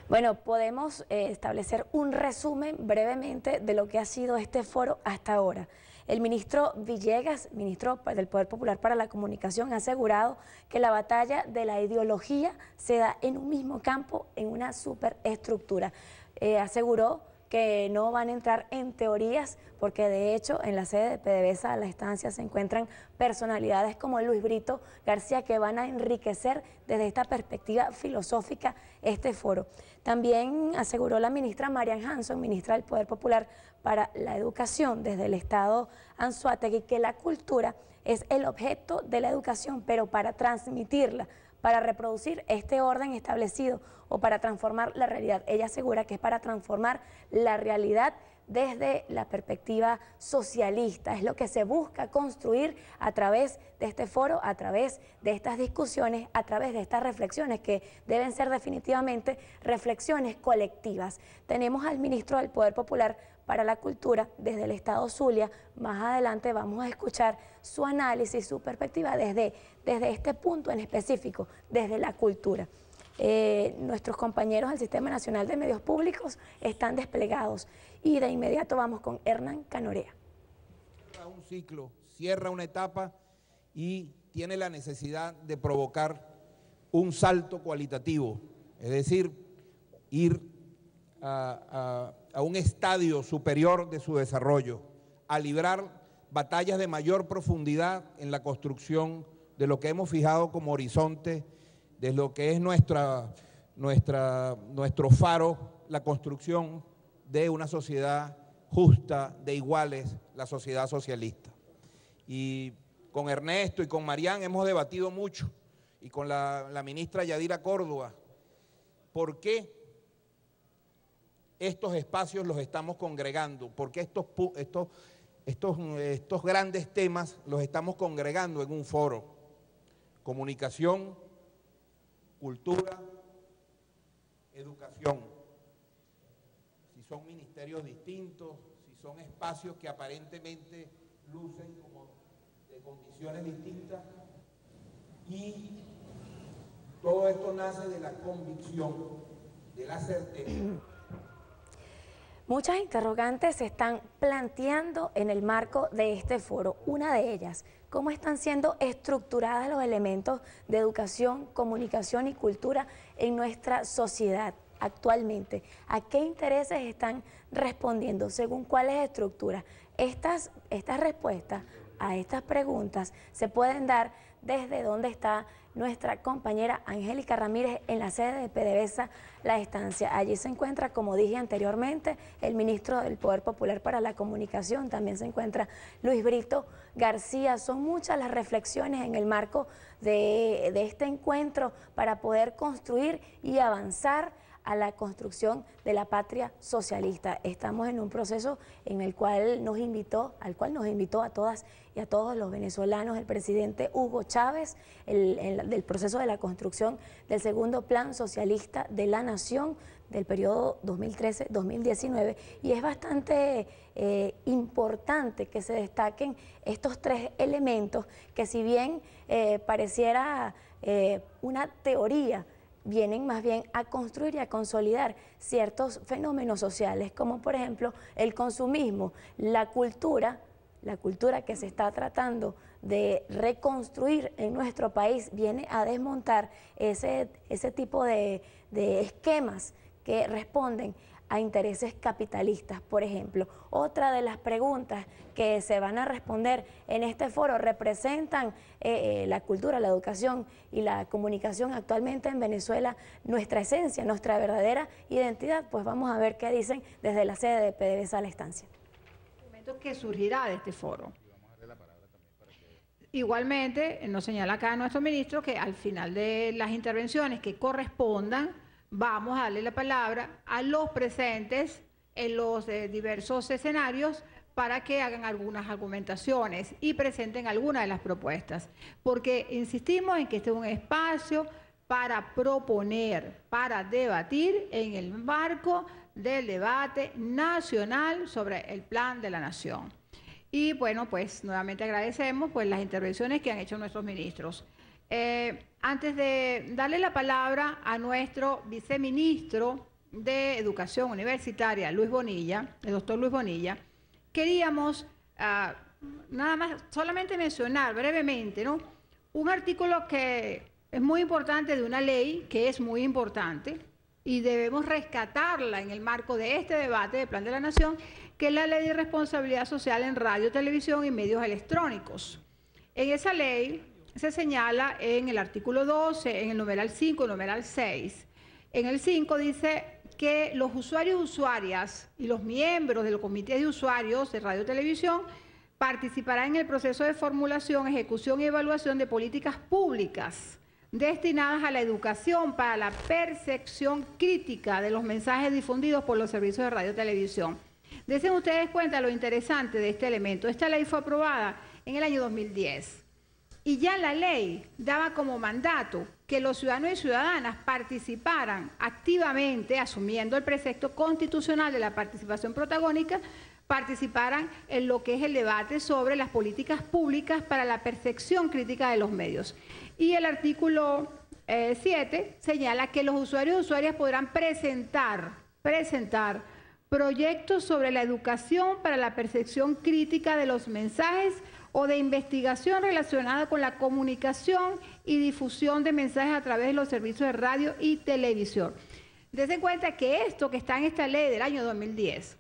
Bueno, podemos establecer un resumen brevemente de lo que ha sido este foro hasta ahora. El ministro Villegas, ministro del Poder Popular para la Comunicación, ha asegurado que la batalla de la ideología se da en un mismo campo, en una superestructura. Aseguró que no van a entrar en teorías, porque de hecho en la sede de PDVSA, la estancia, se encuentran personalidades como Luis Brito García que van a enriquecer desde esta perspectiva filosófica este foro. También aseguró la ministra Marian Hanson, ministra del Poder Popular para la Educación desde el Estado Anzoátegui, que la cultura es el objeto de la educación, pero para transmitirla, para reproducir este orden establecido o para transformar la realidad. Ella asegura que es para transformar la realidad desde la perspectiva socialista. Es lo que se busca construir a través de este foro, a través de estas discusiones, a través de estas reflexiones que deben ser definitivamente reflexiones colectivas. Tenemos al ministro del Poder Popular para la Cultura desde el Estado Zulia. Más adelante vamos a escuchar su análisis, su perspectiva desde este punto en específico, desde la cultura. Nuestros compañeros del Sistema Nacional de Medios Públicos están desplegados y de inmediato vamos con Hernán Canorea. Cierra un ciclo, cierra una etapa y tiene la necesidad de provocar un salto cualitativo, es decir, ir a un estadio superior de su desarrollo, a librar batallas de mayor profundidad en la construcción de lo que hemos fijado como horizonte, de lo que es nuestro faro, la construcción de una sociedad justa, de iguales, la sociedad socialista. Y con Ernesto y con Marian hemos debatido mucho, y con la ministra Yadira Córdoba, ¿por qué estos espacios los estamos congregando? ¿Por qué estos grandes temas los estamos congregando en un foro? Comunicación, cultura, educación. Si son ministerios distintos, si son espacios que aparentemente lucen como de condiciones distintas, y todo esto nace de la convicción, de la certeza. Muchas interrogantes se están planteando en el marco de este foro. Una de ellas, ¿cómo están siendo estructurados los elementos de educación, comunicación y cultura en nuestra sociedad actualmente? ¿A qué intereses están respondiendo? ¿Según cuáles estructuras? Estas respuestas a estas preguntas se pueden dar desde donde está nuestra compañera Angélica Ramírez en la sede de PDVSA La Estancia. Allí se encuentra, como dije anteriormente, el ministro del Poder Popular para la Comunicación, también se encuentra Luis Brito García. Son muchas las reflexiones en el marco de este encuentro para poder construir y avanzar a la construcción de la patria socialista. Estamos en un proceso en el cual nos invitó a todas y a todos los venezolanos el presidente Hugo Chávez, del proceso de la construcción del segundo plan socialista de la nación del periodo 2013-2019, y es bastante importante que se destaquen estos tres elementos que, si bien pareciera una teoría, vienen más bien a construir y a consolidar ciertos fenómenos sociales, como por ejemplo el consumismo, la cultura que se está tratando de reconstruir en nuestro país, viene a desmontar ese tipo de esquemas que responden a intereses capitalistas, por ejemplo. Otra de las preguntas que se van a responder en este foro: ¿representan la cultura, la educación y la comunicación actualmente en Venezuela nuestra esencia, nuestra verdadera identidad? Pues vamos a ver qué dicen desde la sede de PDVSA La Estancia. Que surgirá de este foro. Igualmente, nos señala acá nuestro ministro que al final de las intervenciones que correspondan, vamos a darle la palabra a los presentes en los diversos escenarios para que hagan algunas argumentaciones y presenten algunas de las propuestas. Porque insistimos en que este es un espacio para proponer, para debatir en el marco del debate nacional sobre el Plan de la Nación. Y bueno, pues nuevamente agradecemos pues las intervenciones que han hecho nuestros ministros. Antes de darle la palabra a nuestro viceministro de Educación Universitaria, Luis Bonilla, el doctor Luis Bonilla, queríamos nada más solamente mencionar brevemente, ¿no?, un artículo que es muy importante de una ley que es muy importante y debemos rescatarla en el marco de este debate del Plan de la Nación, que es la Ley de Responsabilidad Social en Radio, Televisión y Medios Electrónicos. En esa ley se señala en el artículo 12, en el numeral 5 y numeral 6. En el 5 dice que los usuarios y usuarias y los miembros del comité de usuarios de Radio y Televisión participarán en el proceso de formulación, ejecución y evaluación de políticas públicas destinadas a la educación para la percepción crítica de los mensajes difundidos por los servicios de radio y televisión. Desen ustedes cuenta lo interesante de este elemento. Esta ley fue aprobada en el año 2010 y ya la ley daba como mandato que los ciudadanos y ciudadanas participaran activamente, asumiendo el precepto constitucional de la participación protagónica, participaran en lo que es el debate sobre las políticas públicas para la percepción crítica de los medios. Y el artículo 7 señala que los usuarios y usuarias podrán presentar proyectos sobre la educación para la percepción crítica de los mensajes o de investigación relacionada con la comunicación y difusión de mensajes a través de los servicios de radio y televisión. Dense cuenta que esto que está en esta ley del año 2010,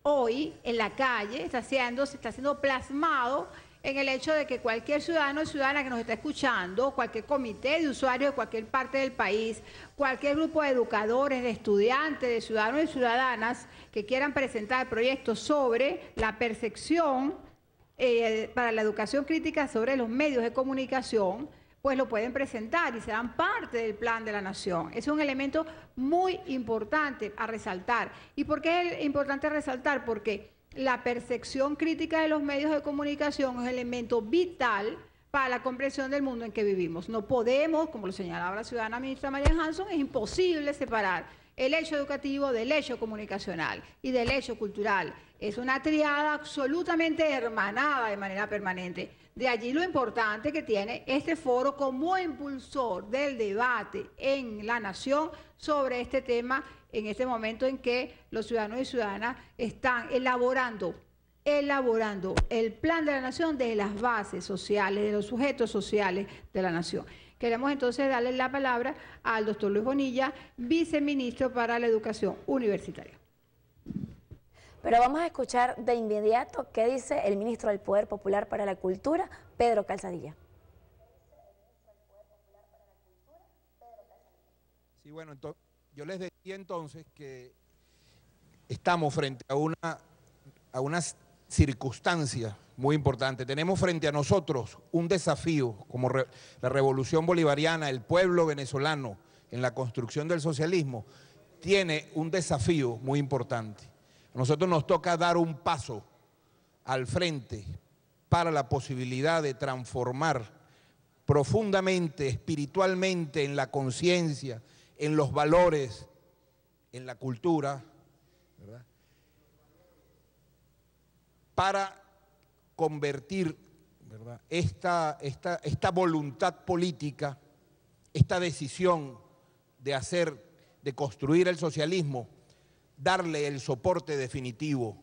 hoy en la calle se está siendo plasmado en el hecho de que cualquier ciudadano o ciudadana que nos está escuchando, cualquier comité de usuarios de cualquier parte del país, cualquier grupo de educadores, de estudiantes, de ciudadanos y ciudadanas que quieran presentar proyectos sobre la percepción para la educación crítica sobre los medios de comunicación, pues lo pueden presentar y serán parte del Plan de la Nación. Es un elemento muy importante a resaltar. ¿Y por qué es importante resaltar? Porque la percepción crítica de los medios de comunicación es un elemento vital para la comprensión del mundo en que vivimos. No podemos, como lo señalaba la ciudadana ministra Marian Hanson, es imposible separar el hecho educativo del hecho comunicacional y del hecho cultural. Es una triada absolutamente hermanada de manera permanente. De allí lo importante que tiene este foro como impulsor del debate en la nación sobre este tema, en este momento en que los ciudadanos y ciudadanas están elaborando el Plan de la Nación desde las bases sociales, de los sujetos sociales de la nación. Queremos entonces darle la palabra al doctor Luis Bonilla, viceministro para la Educación Universitaria. Pero vamos a escuchar de inmediato qué dice el ministro del Poder Popular para la Cultura, Pedro Calzadilla. Sí, bueno, yo les decía entonces que estamos frente a una circunstancia muy importante. Tenemos frente a nosotros un desafío como la revolución bolivariana, el pueblo venezolano en la construcción del socialismo, tiene un desafío muy importante. A nosotros nos toca dar un paso al frente para la posibilidad de transformar profundamente, espiritualmente, en la conciencia, en los valores, en la cultura, ¿verdad?, para convertir, ¿verdad?, esta voluntad política esta decisión de construir el socialismo, darle el soporte definitivo,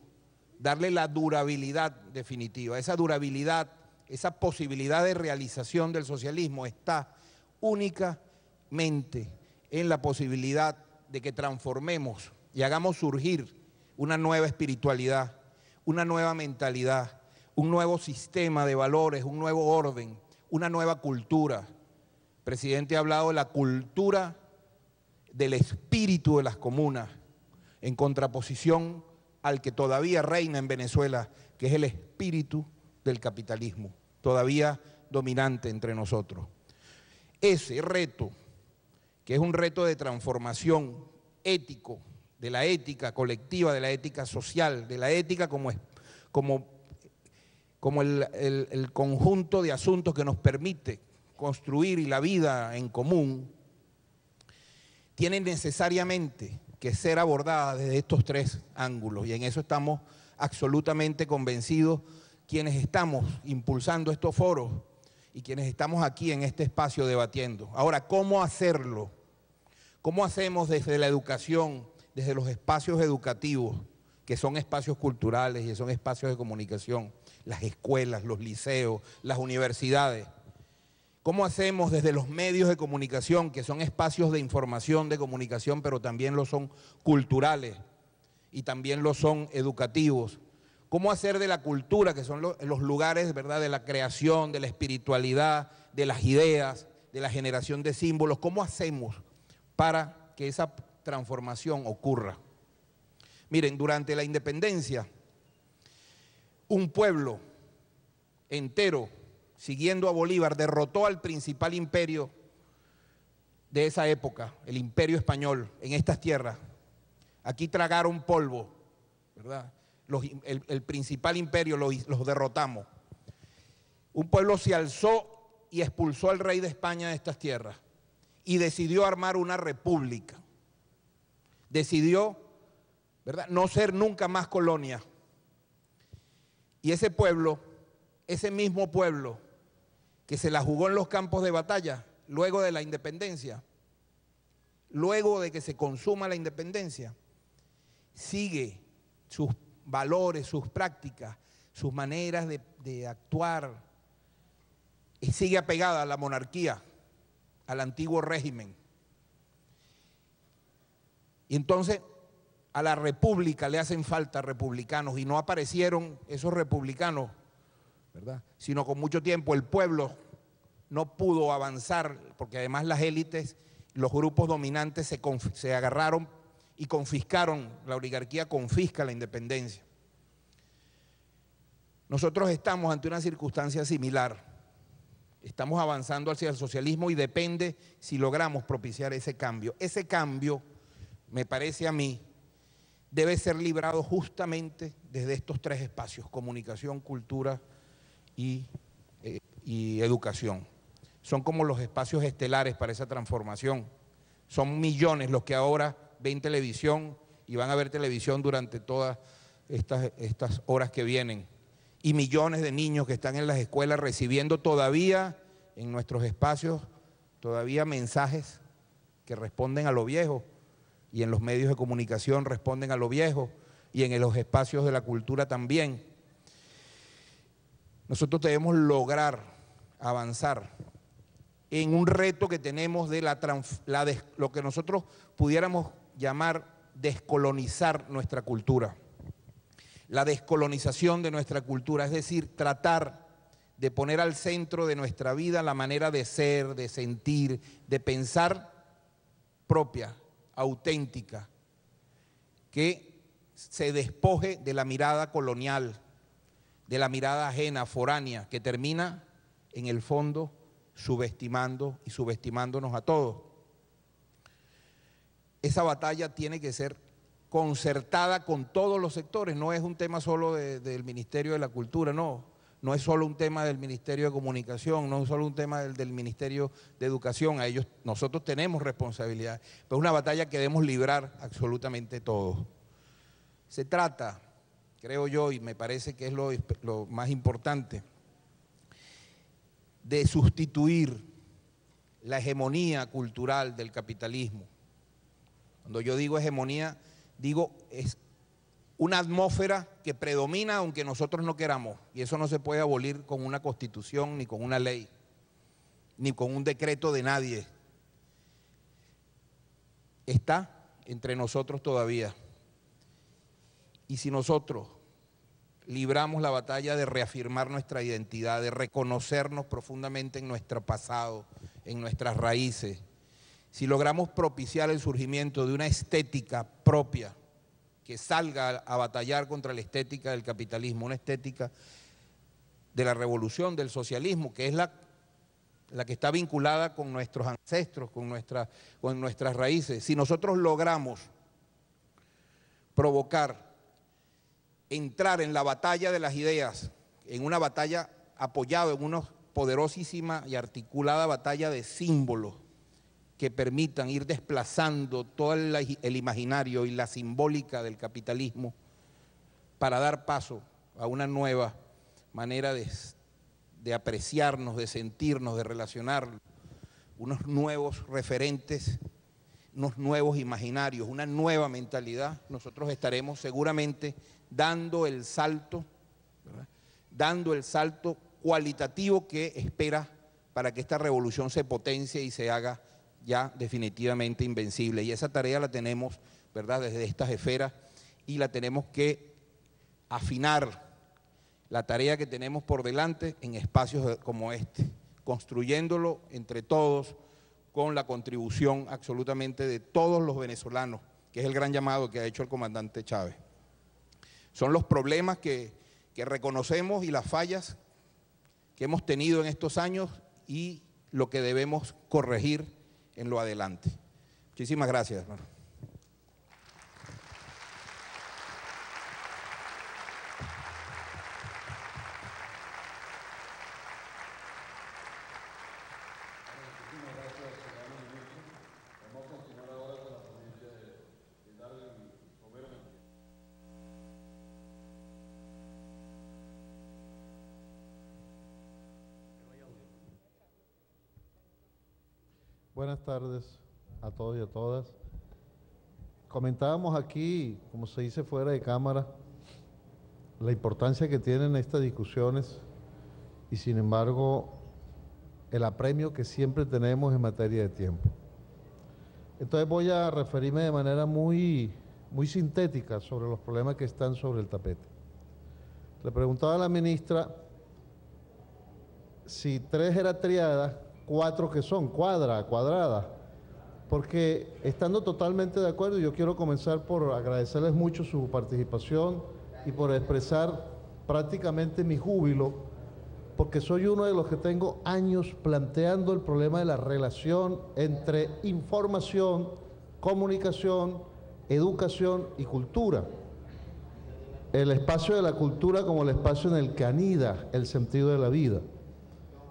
darle la durabilidad definitiva. Esa durabilidad, esa posibilidad de realización del socialismo está únicamente en la posibilidad de que transformemos y hagamos surgir una nueva espiritualidad, una nueva mentalidad, un nuevo sistema de valores, un nuevo orden, una nueva cultura. El presidente ha hablado de la cultura del espíritu de las comunas, en contraposición al que todavía reina en Venezuela, que es el espíritu del capitalismo, todavía dominante entre nosotros. Ese reto, que es un reto de transformación ético, de la ética colectiva, de la ética social, de la ética como el conjunto de asuntos que nos permite construir y la vida en común, tiene necesariamente que ser abordada desde estos tres ángulos, y en eso estamos absolutamente convencidos quienes estamos impulsando estos foros y quienes estamos aquí en este espacio debatiendo. Ahora, ¿cómo hacerlo? ¿Cómo hacemos desde la educación, desde los espacios educativos, que son espacios culturales y son espacios de comunicación, las escuelas, los liceos, las universidades? ¿Cómo hacemos desde los medios de comunicación, que son espacios de información, de comunicación, pero también lo son culturales y también lo son educativos? ¿Cómo hacer de la cultura, que son los lugares, ¿verdad?, de la creación, de la espiritualidad, de las ideas, de la generación de símbolos? ¿Cómo hacemos para que esa transformación ocurra? Miren, durante la independencia, un pueblo entero, siguiendo a Bolívar, derrotó al principal imperio de esa época, el Imperio Español, en estas tierras. Aquí tragaron polvo, ¿verdad? El principal imperio los derrotamos. Un pueblo se alzó y expulsó al rey de España de estas tierras y decidió armar una república. Decidió, ¿verdad?, no ser nunca más colonia. Y ese pueblo, ese mismo pueblo que se la jugó en los campos de batalla luego de la independencia, luego de que se consuma la independencia, sigue sus valores, sus prácticas, sus maneras de actuar, y sigue apegada a la monarquía, al antiguo régimen. Y entonces a la república le hacen falta republicanos, y no aparecieron esos republicanos, ¿verdad?, sino con mucho tiempo el pueblo no pudo avanzar, porque además las élites, los grupos dominantes se agarraron y confiscaron, la oligarquía confisca la independencia. Nosotros estamos ante una circunstancia similar, estamos avanzando hacia el socialismo y depende si logramos propiciar ese cambio. Ese cambio, me parece a mí, debe ser librado justamente desde estos tres espacios: comunicación, cultura y educación. Son como los espacios estelares para esa transformación. Son millones los que ahora ven televisión y van a ver televisión durante todas estas horas que vienen. Y millones de niños que están en las escuelas recibiendo todavía en nuestros espacios, todavía mensajes que responden a lo viejo, y en los medios de comunicación responden a lo viejo, y en los espacios de la cultura también. Nosotros debemos lograr avanzar en un reto que tenemos de lo que nosotros pudiéramos llamar descolonizar nuestra cultura. La descolonización de nuestra cultura, es decir, tratar de poner al centro de nuestra vida la manera de ser, de sentir, de pensar propia, auténtica, que se despoje de la mirada colonial, de la mirada ajena, foránea, que termina en el fondo subestimando y subestimándonos a todos. Esa batalla tiene que ser concertada con todos los sectores, no es un tema solo del Ministerio de la Cultura, no es solo un tema del Ministerio de Comunicación, no es solo un tema del Ministerio de Educación. A ellos nosotros tenemos responsabilidad, pero es una batalla que debemos librar absolutamente todos. Se trata, creo yo, y me parece que es lo más importante, de sustituir la hegemonía cultural del capitalismo. Cuando yo digo hegemonía, digo es una atmósfera que predomina aunque nosotros no queramos, y eso no se puede abolir con una constitución, ni con una ley, ni con un decreto de nadie. Está entre nosotros todavía. Y si nosotros libramos la batalla de reafirmar nuestra identidad, de reconocernos profundamente en nuestro pasado, en nuestras raíces, si logramos propiciar el surgimiento de una estética propia que salga a batallar contra la estética del capitalismo, una estética de la revolución, del socialismo, que es la que está vinculada con nuestros ancestros, con nuestras raíces. Si nosotros logramos provocar, entrar en la batalla de las ideas, en una batalla apoyada en una poderosísima y articulada batalla de símbolos que permitan ir desplazando todo el imaginario y la simbólica del capitalismo para dar paso a una nueva manera de apreciarnos, de sentirnos, de relacionarnos, unos nuevos referentes, unos nuevos imaginarios, una nueva mentalidad, nosotros estaremos seguramente dando el salto, ¿verdad?, dando el salto cualitativo que espera para que esta revolución se potencie y se haga ya definitivamente invencible. Y esa tarea la tenemos, ¿verdad?, desde estas esferas, y la tenemos que afinar, la tarea que tenemos por delante en espacios como este, construyéndolo entre todos, con la contribución absolutamente de todos los venezolanos, que es el gran llamado que ha hecho el comandante Chávez. Son los problemas que reconocemos y las fallas que hemos tenido en estos años y lo que debemos corregir en lo adelante. Muchísimas gracias, hermano. Buenas tardes a todos y a todas. Comentábamos aquí, como se dice fuera de cámara, la importancia que tienen estas discusiones y sin embargo el apremio que siempre tenemos en materia de tiempo. Entonces voy a referirme de manera muy sintética sobre los problemas que están sobre el tapete. Le preguntaba a la ministra si 3 era triada, 4 que son, cuadrada, porque estando totalmente de acuerdo, yo quiero comenzar por agradecerles mucho su participación y por expresar prácticamente mi júbilo, porque soy uno de los que tengo años planteando el problema de la relación entre información, comunicación, educación y cultura. El espacio de la cultura como el espacio en el que anida el sentido de la vida.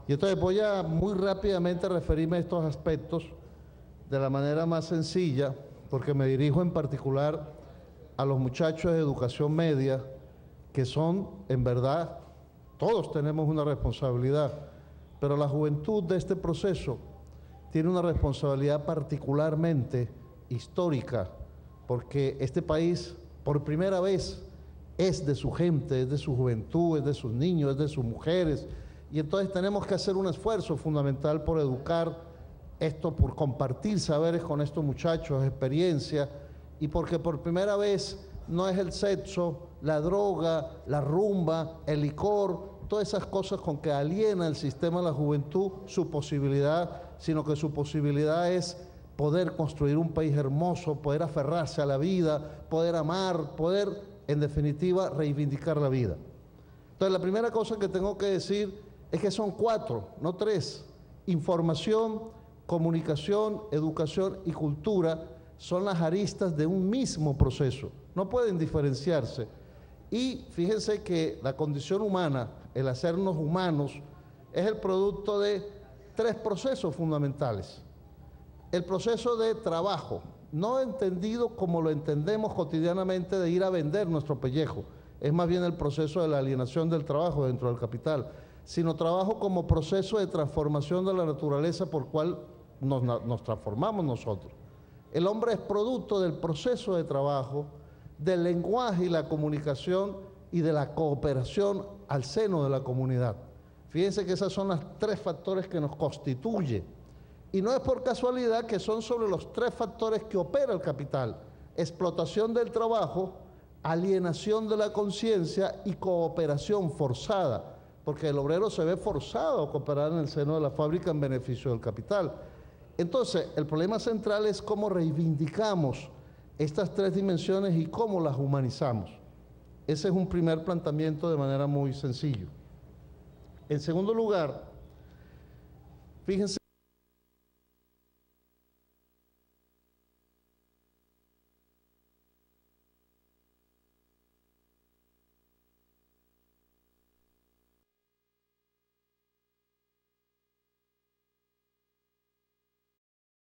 Y entonces voy a muy rápidamente referirme a estos aspectos de la manera más sencilla, porque me dirijo en particular a los muchachos de educación media, que son, en verdad, todos tenemos una responsabilidad, pero la juventud de este proceso tiene una responsabilidad particularmente histórica, porque este país, por primera vez, es de su gente, es de su juventud, es de sus niños, es de sus mujeres. Y entonces tenemos que hacer un esfuerzo fundamental por educar esto, por compartir saberes con estos muchachos, experiencia, y porque por primera vez no es el sexo, la droga, la rumba, el licor, todas esas cosas con que aliena el sistema de la juventud su posibilidad, sino que su posibilidad es poder construir un país hermoso, poder aferrarse a la vida, poder amar, poder, en definitiva, reivindicar la vida. Entonces, la primera cosa que tengo que decir es que son 4, no 3. Información, comunicación, educación y cultura son las aristas de un mismo proceso. No pueden diferenciarse. Y fíjense que la condición humana, el hacernos humanos, es el producto de 3 procesos fundamentales. El proceso de trabajo, no entendido como lo entendemos cotidianamente de ir a vender nuestro pellejo, es más bien el proceso de la alienación del trabajo dentro del capital, sino trabajo como proceso de transformación de la naturaleza por cual nos transformamos nosotros. El hombre es producto del proceso de trabajo, del lenguaje y la comunicación y de la cooperación al seno de la comunidad. Fíjense que esos son los 3 factores que nos constituyen. Y no es por casualidad que son sobre los 3 factores que opera el capital: explotación del trabajo, alienación de la conciencia y cooperación forzada, porque el obrero se ve forzado a cooperar en el seno de la fábrica en beneficio del capital. Entonces, el problema central es cómo reivindicamos estas 3 dimensiones y cómo las humanizamos. Ese es un primer planteamiento de manera muy sencillo. En segundo lugar, fíjense